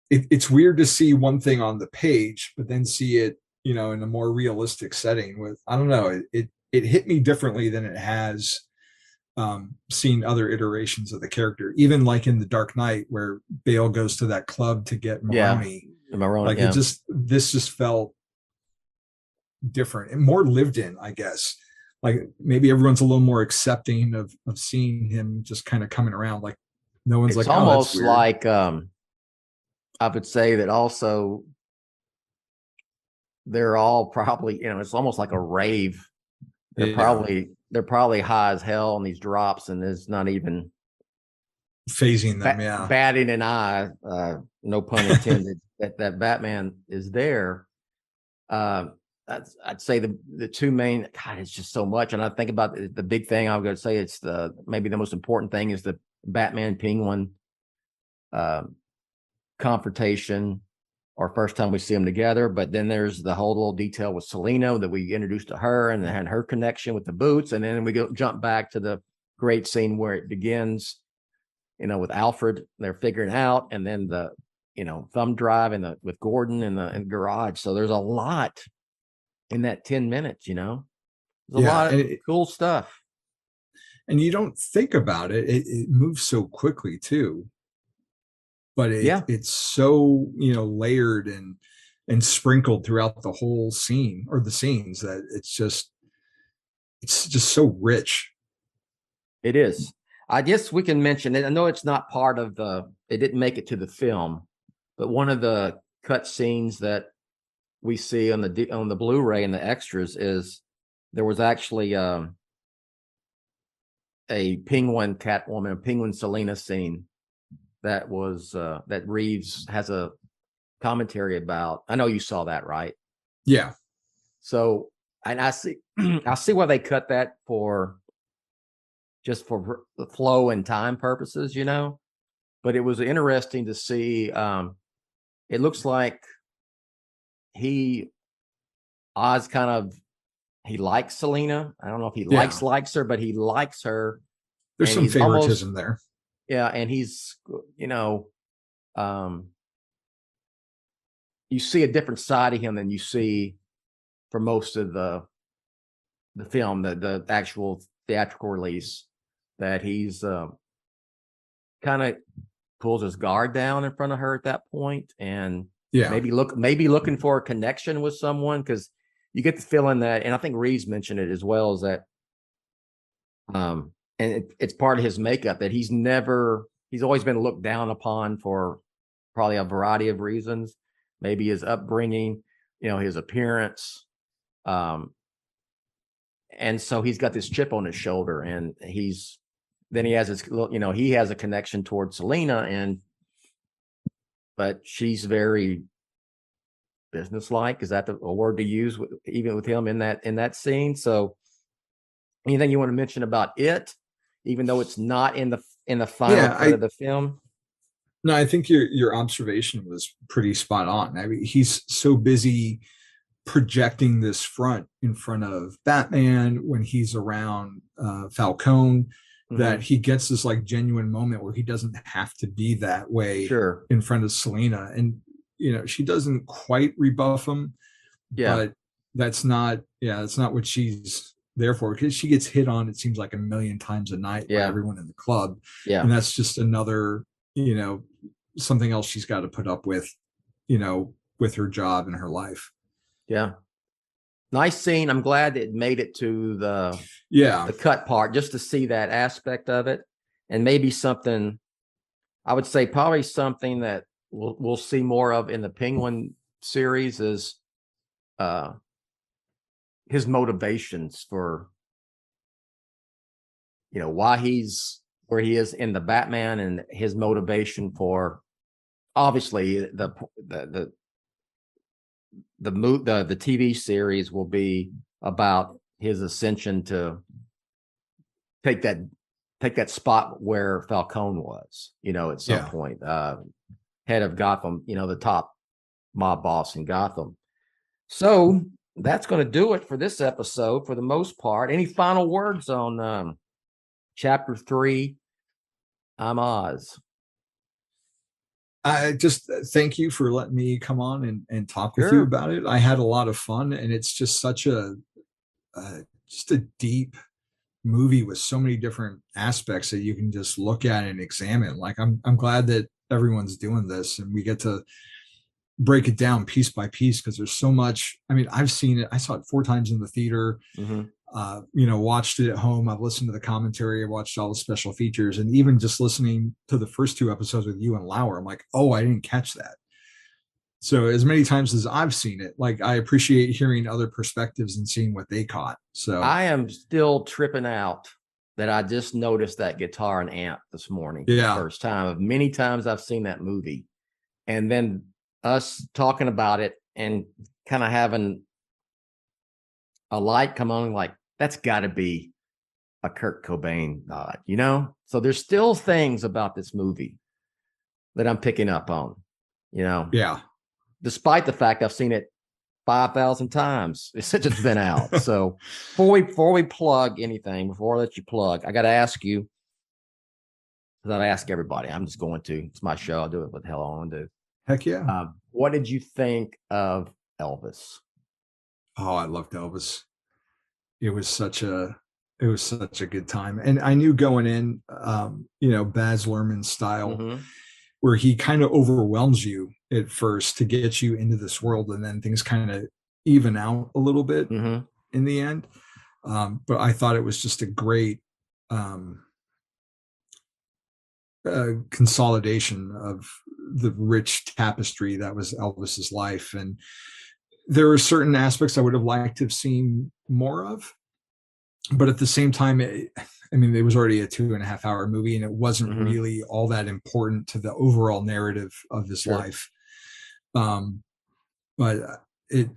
It's weird to see one thing on the page, but then see it, you know, in a more realistic setting with, I don't know, it hit me differently than it has seen other iterations of the character, even like in The Dark Knight where Bale goes to that club to get Maroni. Like this just felt different and more lived in, I guess. Like maybe everyone's a little more accepting of seeing him just kind of coming around. Like no one's it's like, almost oh, like I would say that also they're all probably, you know, it's almost like a rave. They're probably high as hell on these drops, and it's not even phasing them, batting an eye, no pun intended, that Batman is there. I'd say the two main, God, it's just so much. And I think about the big thing I'm going to say, it's maybe the most important thing is the Batman Penguin confrontation, or first time we see them together. But then there's the whole little detail with Selina that we introduced to her and her connection with the boots. And then we jump back to the great scene where it begins, you know, with Alfred, they're figuring out, and then the, you know, thumb drive and with Gordon in the garage. So there's a lot in that 10 minutes, you know, there's a lot of cool stuff. And you don't think about it. It moves so quickly too. But it's so, you know, layered and sprinkled throughout the whole scene, or the scenes, that it's just so rich. It is. I guess we can mention it. I know it's not part of it didn't make it to the film, but one of the cut scenes that we see on the Blu-ray and the extras is there was actually a Penguin Catwoman, a Penguin Selina scene that was that Reeves has a commentary about. I know you saw that, right? Yeah. So, and I see why they cut that just for the flow and time purposes, you know. But it was interesting to see. It looks like Oz kind of, he likes Selina. I don't know if he likes her, but he likes her. There's some favoritism there. Yeah, and he's, you know, you see a different side of him than you see for most of the film, the actual theatrical release, that he's kind of pulls his guard down in front of her at that point, and maybe looking for a connection with someone, because you get the feeling that, and I think Reeves mentioned it as well, is that and it's part of his makeup that he's always been looked down upon for probably a variety of reasons, maybe his upbringing, you know, his appearance, and so he's got this chip on his shoulder, and he has his, you know, he has a connection towards Selina, but she's very businesslike. Is that a word to use even with him in that scene? So Anything you want to mention about it, even though it's not in the final cut of the film? No, I think your observation was pretty spot on. I mean, he's so busy projecting this front in front of Batman when he's around Falcone that he gets this like genuine moment where he doesn't have to be that way in front of Selena. And, you know, she doesn't quite rebuff him, but that's not what she's there for, because she gets hit on, it seems like, a million times a night by everyone in the club. And that's just another, you know, something else she's got to put up with, you know, with her job and her life. Yeah. Nice scene. I'm glad it made it to the cut part, just to see that aspect of it. And maybe something, I would say probably something that we'll see more of in the Penguin series is his motivations for, you know, why he's where he is in the Batman, and his motivation for, obviously, the TV series will be about his ascension to take that spot where Falcone was, you know, at some point, head of Gotham, you know, the top mob boss in Gotham. So that's going to do it for this episode for the most part. Any final words on chapter 3? I'm Oz. I just thank you for letting me come on and talk with you about it. I had a lot of fun, and it's just such a deep movie with so many different aspects that you can just look at and examine. Like I'm glad that everyone's doing this and we get to break it down piece by piece, because there's so much. I mean, I've seen it. I saw it 4 times in the theater. You know, watched it at home. I've listened to the commentary. I watched all the special features, and even just listening to the first 2 episodes with you and Lauer, I'm like, oh, I didn't catch that. So as many times as I've seen it, like, I appreciate hearing other perspectives and seeing what they caught. So I am still tripping out that I just noticed that guitar and amp this morning. For the first time of many times I've seen that movie. And then us talking about it and kind of having a light come on, like, that's got to be a Kurt Cobain nod, you know? So there's still things about this movie that I'm picking up on, you know? Yeah. Despite the fact I've seen it 5,000 times since it's been out. So before we plug anything, before I let you plug, I got to ask you, because I ask everybody, I'm just going to, it's my show. I'll do it what the hell I want to do. Heck yeah. What did you think of Elvis? Oh, I loved Elvis. It was such a good time. And I knew going in, you know, Baz Luhrmann style, where he kind of overwhelms you at first to get you into this world, and then things kind of even out a little bit in the end. But I thought it was just a great consolidation of the rich tapestry that was Elvis's life. And there were certain aspects I would have liked to have seen more of, but at the same time, it was already a 2.5 hour movie, and it wasn't really all that important to the overall narrative of his life. But it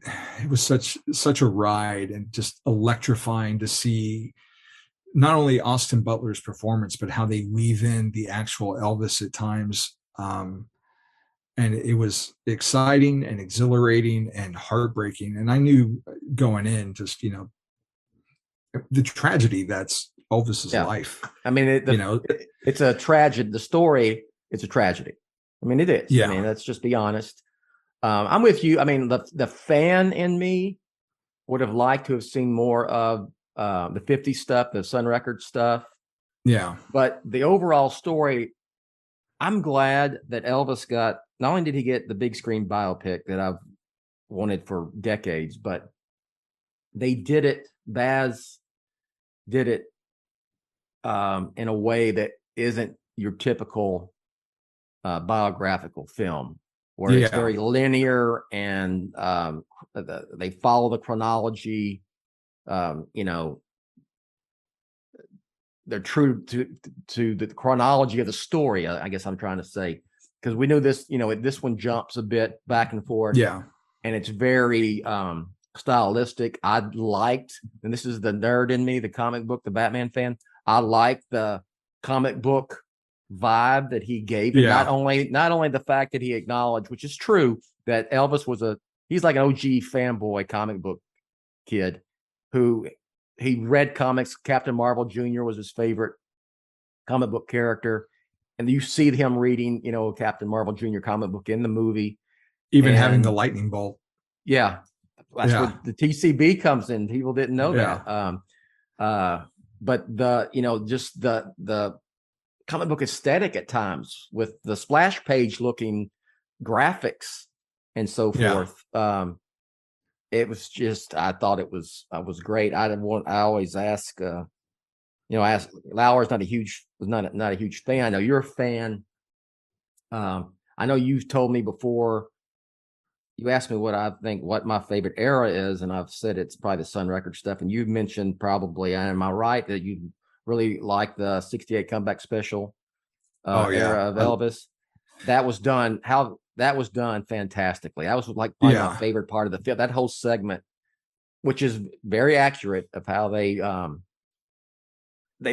was such a ride, and just electrifying to see not only Austin Butler's performance, but how they weave in the actual Elvis at times. And it was exciting and exhilarating and heartbreaking. And I knew going in, just, you know, the tragedy that's Elvis's life. I mean, it's a tragedy. The story, it's a tragedy. I mean, it is. Yeah. I mean, let's just be honest. I'm with you. I mean, the fan in me would have liked to have seen more of the 50s stuff, the Sun Records stuff. Yeah. But the overall story, I'm glad that Elvis got, not only did he get the big screen biopic that I've wanted for decades, but they did it, Baz did it in a way that isn't your typical biographical film, where it's very linear, and they follow the chronology. You know, they're true to the chronology of the story, I guess I'm trying to say, because we knew this, you know, this one jumps a bit back and forth. Yeah. And it's very stylistic. I liked, and this is the nerd in me, the comic book, the Batman fan. I liked the comic book vibe that he gave. And not only the fact that he acknowledged, which is true, that Elvis was he's like an OG fanboy comic book kid who he read comics. Captain Marvel Jr. was his favorite comic book character. And you see him reading, Captain Marvel Jr. comic book in the movie. Even having the lightning bolt. Yeah. That's where the TCB comes in. People didn't know that. But just the comic book aesthetic at times with the splash page looking graphics and so forth. It was just, I thought it was great. I always ask, Lauer's not a huge fan. I know you're a fan. I know you've told me before, you asked me what my favorite era is, and I've said it's probably the Sun Record stuff. And you've mentioned probably, am I right, that you really like the 68 comeback special era of Elvis? That was done fantastically. That was like probably my favorite part of the film. That whole segment, which is very accurate of how they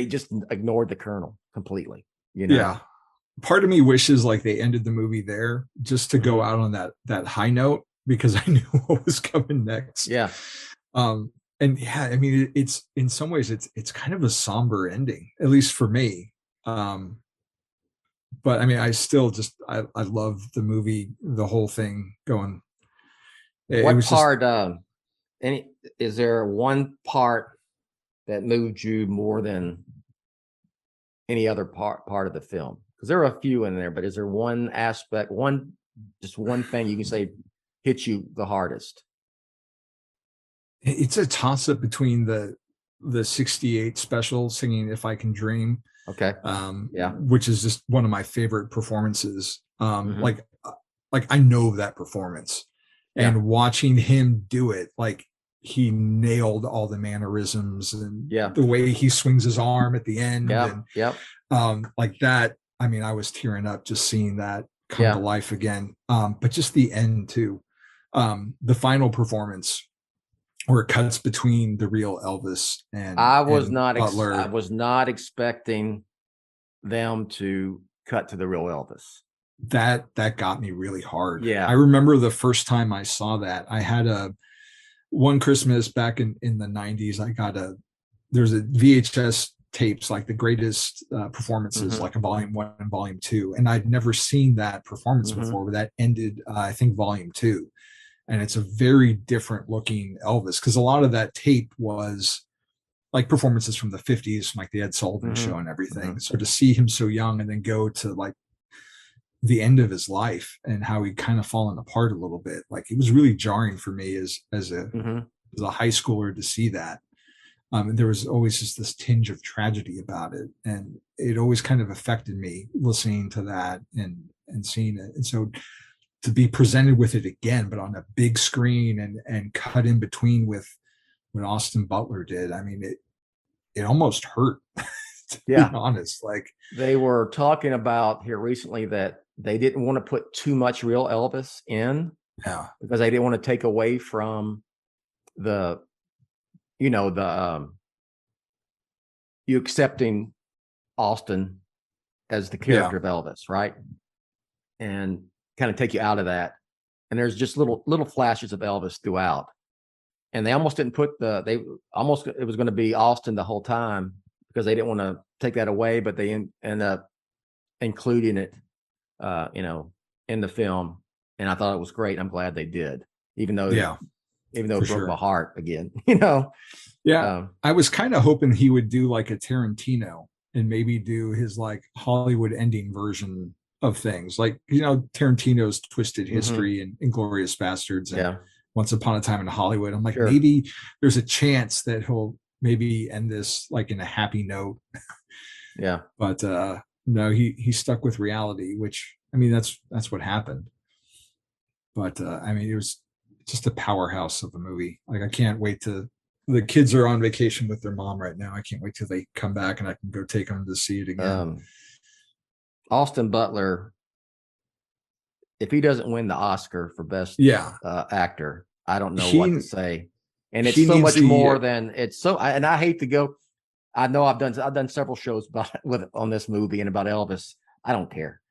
just ignored the Colonel completely. Yeah. Part of me wishes like they ended the movie there just to go out on that high note, because I knew what was coming next. Yeah. I mean, it's in some ways it's kind of a somber ending, at least for me. But I mean, I still I love the movie, the whole thing going. Is there one part that moved you more than any other part of the film? Because there are a few in there, but is there one aspect, one thing you can say hits you the hardest? It's a toss up between the 68 special, singing "If I Can Dream." Okay. Which is just one of my favorite performances. Like I know that performance, and watching him do it, like he nailed all the mannerisms and the way he swings his arm at the end. Like that. I mean, I was tearing up just seeing that come to life again. But just the end too. The final performance where it cuts between the real Elvis and Butler. I was not expecting them to cut to the real Elvis. That got me really hard. Yeah. I remember the first time I saw that, I had one Christmas back in the 90s, there's a VHS tapes, like the greatest performances, like a volume 1 and volume 2. And I'd never seen that performance before, but that ended, I think, volume 2. And it's a very different looking Elvis, because a lot of that tape was like performances from the 50s, like the Ed Sullivan show and everything. So to see him so young and then go to like the end of his life and how he'd kind of fallen apart a little bit, like it was really jarring for me as a high schooler to see that. And there was always just this tinge of tragedy about it. And it always kind of affected me listening to that and seeing it. And so to be presented with it again, but on a big screen and cut in between with what Austin Butler did, I mean, it almost hurt, to be honest. Like, they were talking about here recently that they didn't want to put too much real Elvis in, because they didn't want to take away from you accepting Austin as the character of Elvis, right? And kind of take you out of that. And there's just little flashes of Elvis throughout. And they almost didn't put it was going to be Austin the whole time, because they didn't want to take that away, but they end up including it, in the film. And I thought it was great. I'm glad they did, even though it broke my heart again, I was kind of hoping he would do like a Tarantino and maybe do his like Hollywood ending version of things, like Tarantino's Twisted History and Inglourious Bastards and Once Upon a Time in Hollywood. I'm like, maybe there's a chance that he'll maybe end this like in a happy note. But no, he stuck with reality, which, I mean, that's what happened. But I mean, it was just a powerhouse of a movie. Like, I can't wait the kids are on vacation with their mom right now. I can't wait till they come back and I can go take them to see it again. Austin Butler, if he doesn't win the Oscar for best actor, I don't know what to say. and it's He so needs much the- more than it's so. And I hate to go. I know I've done several shows on this movie and about Elvis. I don't care.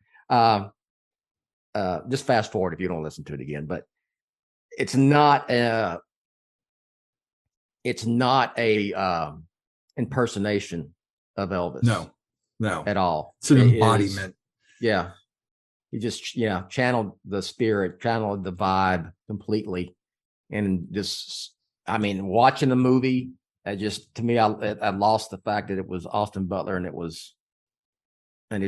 Just fast forward if you don't listen to it again. But it's not a impersonation of Elvis. No, at all. it's an It is- embodiment. yeah, he just channeled the spirit, channeled the vibe completely, and just I mean, watching the movie, to me, I lost the fact that it was Austin Butler and it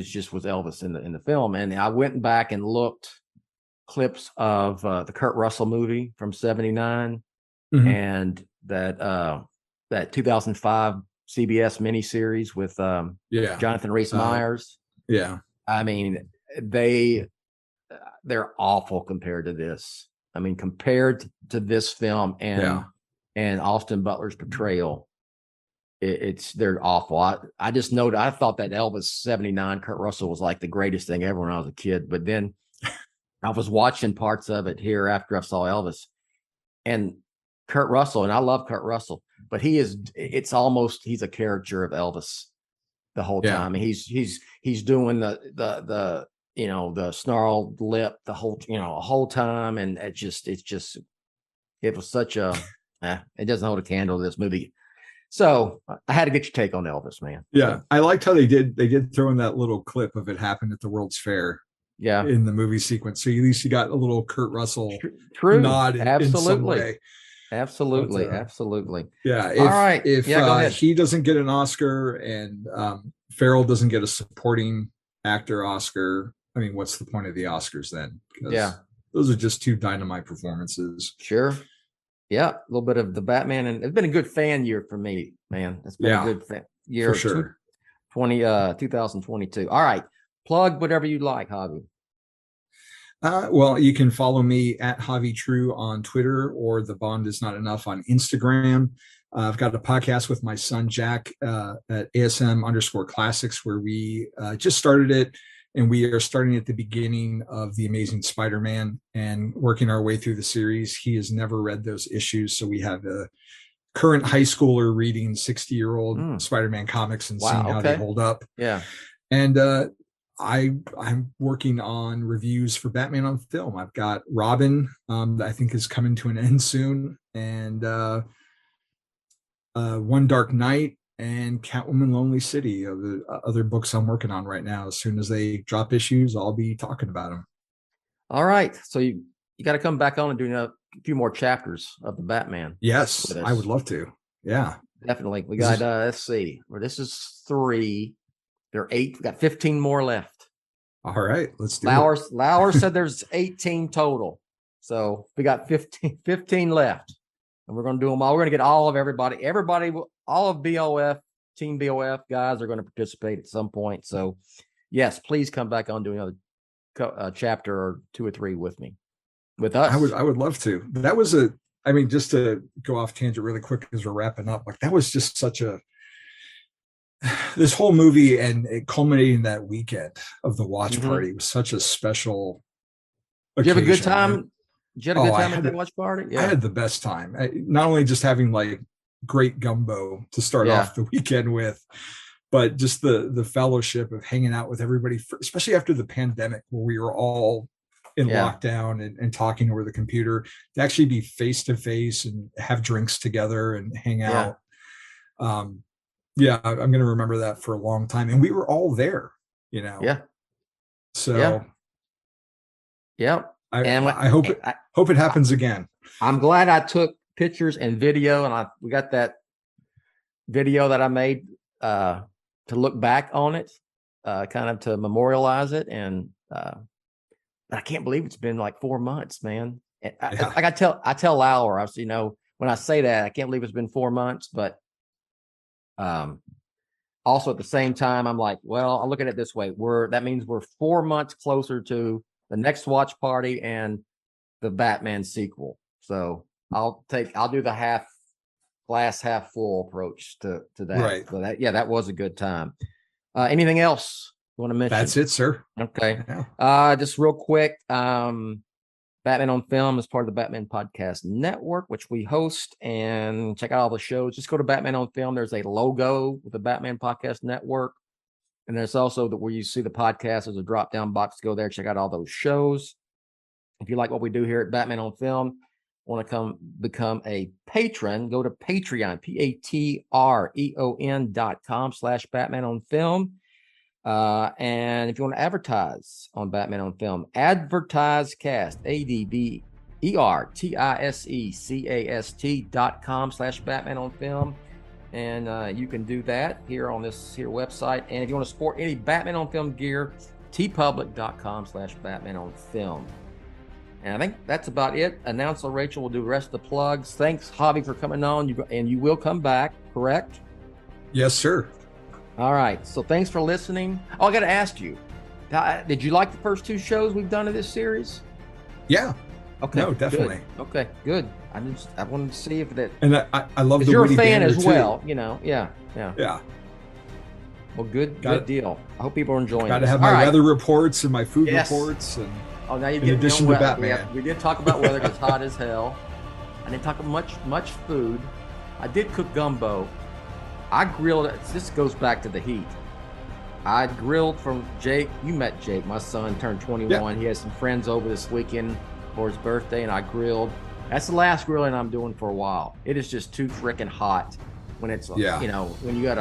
just was Elvis in the film. And I went back and looked clips of the Kurt Russell movie from '79 Mhm. and that 2005 CBS miniseries with Yeah. Jonathan Rhys Meyers. Yeah. I mean, they're awful compared to this. I mean, compared to this film and Austin Butler's portrayal, they're awful. I just noted, I thought that Elvis '79 Kurt Russell was like the greatest thing ever when I was a kid, but then I was watching parts of it here after I saw Elvis and Kurt Russell, and I love Kurt Russell, but he's a caricature of Elvis the whole time. And he's doing the snarled lip the whole time, and it was such a it doesn't hold a candle to this movie. So I had to get your take on Elvis, man. Yeah, I liked how they did throw in that little clip of it happened at the World's Fair. Yeah, in the movie sequence, so at least you got a little Kurt Russell absolutely. nod in some way. Absolutely, But, absolutely. Yeah. All right. If go ahead. he doesn't get an Oscar and Farrell doesn't get a supporting actor Oscar, I mean, what's the point of the Oscars then? Because those are just two dynamite performances. Sure. Yeah, a little bit of the Batman, and it's been a good fan year for me, man. It's been a good fan year for sure. 2022. All right, plug whatever you like, Javi. Well, you can follow me at Javi True on Twitter or The Bond Is Not Enough on Instagram. I've got a podcast with my son, Jack, at ASM_classics, where we just started it. And we are starting at the beginning of The Amazing Spider-Man and working our way through the series. He has never read those issues. So we have a current high schooler reading 60-year-old Spider-Man comics and seeing how they hold up. Yeah. And I'm working on reviews for Batman on film. I've got Robin, that I think is coming to an end soon, and One Dark Knight and Catwoman Lonely City are the other books I'm working on right now. As soon as they drop issues, I'll be talking about them. All right. So you got to come back on and do a few more chapters of the Batman. Yes, I would love to. Yeah, definitely. We got, let's see, this is 3. There are 8. We got 15 more left. All right, let's do it. Lauer said there's 18 total. So we got 15 left. And we're going to do them all. We're going to get all of everybody, all of BOF, Team BOF guys are going to participate at some point. So, yes, please come back on, do another chapter or 2 or 3 with us. I would love to. That was just to go off tangent really quick as we're wrapping up. Like, that was just such this whole movie and it culminating that weekend of the watch party was such a special occasion. Did you have a good time? Did you have a good time at the watch party? Yeah. I had the best time. Not only just having like great gumbo to start off the weekend with, but just the fellowship of hanging out with everybody, especially after the pandemic where we were all in lockdown and talking over the computer, to actually be face to face and have drinks together and hang out. I'm going to remember that for a long time. And we were all there, Yeah. So yeah. I hope it happens again. I'm glad I took pictures and video, and we got that video that I made to look back on it, kind of to memorialize it. And I can't believe it's been like 4 months, man. I tell Lauer, when I say that, I can't believe it's been 4 months, but also at the same time, I'm like, well, I'll look at it this way. That means we're 4 months closer to the next watch party and the Batman sequel. So I'll do the half glass half full approach to that. Right. So that was a good time. Anything else you want to mention? That's it, sir. Okay. Yeah. Just real quick. Batman on Film is part of the Batman Podcast Network, which we host, and check out all the shows. Just go to Batman on Film. There's a logo with the Batman Podcast Network. And there's also where you see the podcast, there's a drop-down box. Go there, check out all those shows. If you like what we do here at Batman on Film, want to come become a patron, go to Patreon, patreon.com/Batman on Film. And if you want to advertise on Batman on Film, AdvertiseCast, Advertisecast.com/Batman on Film. And you can do that here on this here website. And if you want to support any Batman on Film gear, tpublic.com/Batman on Film. And I think that's about it. Announcer Rachel will do the rest of the plugs. Thanks, Javi, for coming on. You will come back, correct? Yes, sir. All right. So thanks for listening. Oh, I got to ask you, did you like the first 2 shows we've done of this series? Yeah. Okay. No, definitely. Good. Okay, good. I wanted to see if that. And I love the you're Witty a fan banter as too. well, you know. Yeah. Yeah. Well, good deal. I hope people are enjoying. Got to this. have All my right. weather reports and my food Yes. reports. And Oh, now you're in getting addition on to weather. Batman. We did talk about weather because it's hot as hell. I didn't talk about much food. I did cook gumbo. I grilled it. This goes back to the heat. I grilled from Jake. You met Jake. My son turned 21. Yeah. He has some friends over this weekend for his birthday, and I grilled. That's the last grilling I'm doing for a while. It is just too freaking hot when it's, Yeah. you know, when you got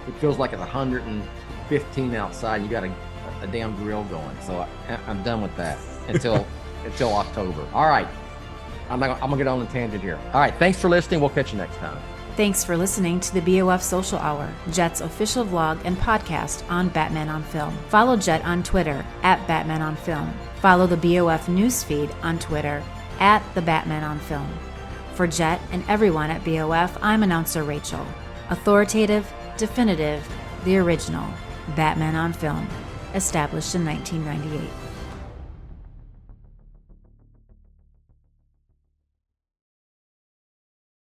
it feels like it's 115 outside. You got a damn grill going. So I'm done with that until October. All right. I'm gonna get on the tangent here. All right. Thanks for listening. We'll catch you next time. Thanks for listening to the BOF Social Hour, Jet's official vlog and podcast on Batman on Film. Follow Jet on Twitter @Batman on Film. Follow the BOF newsfeed on Twitter @The Batman on Film. For Jet and everyone at BOF, I'm announcer Rachel. Authoritative, definitive, the original, Batman on Film, established in 1998.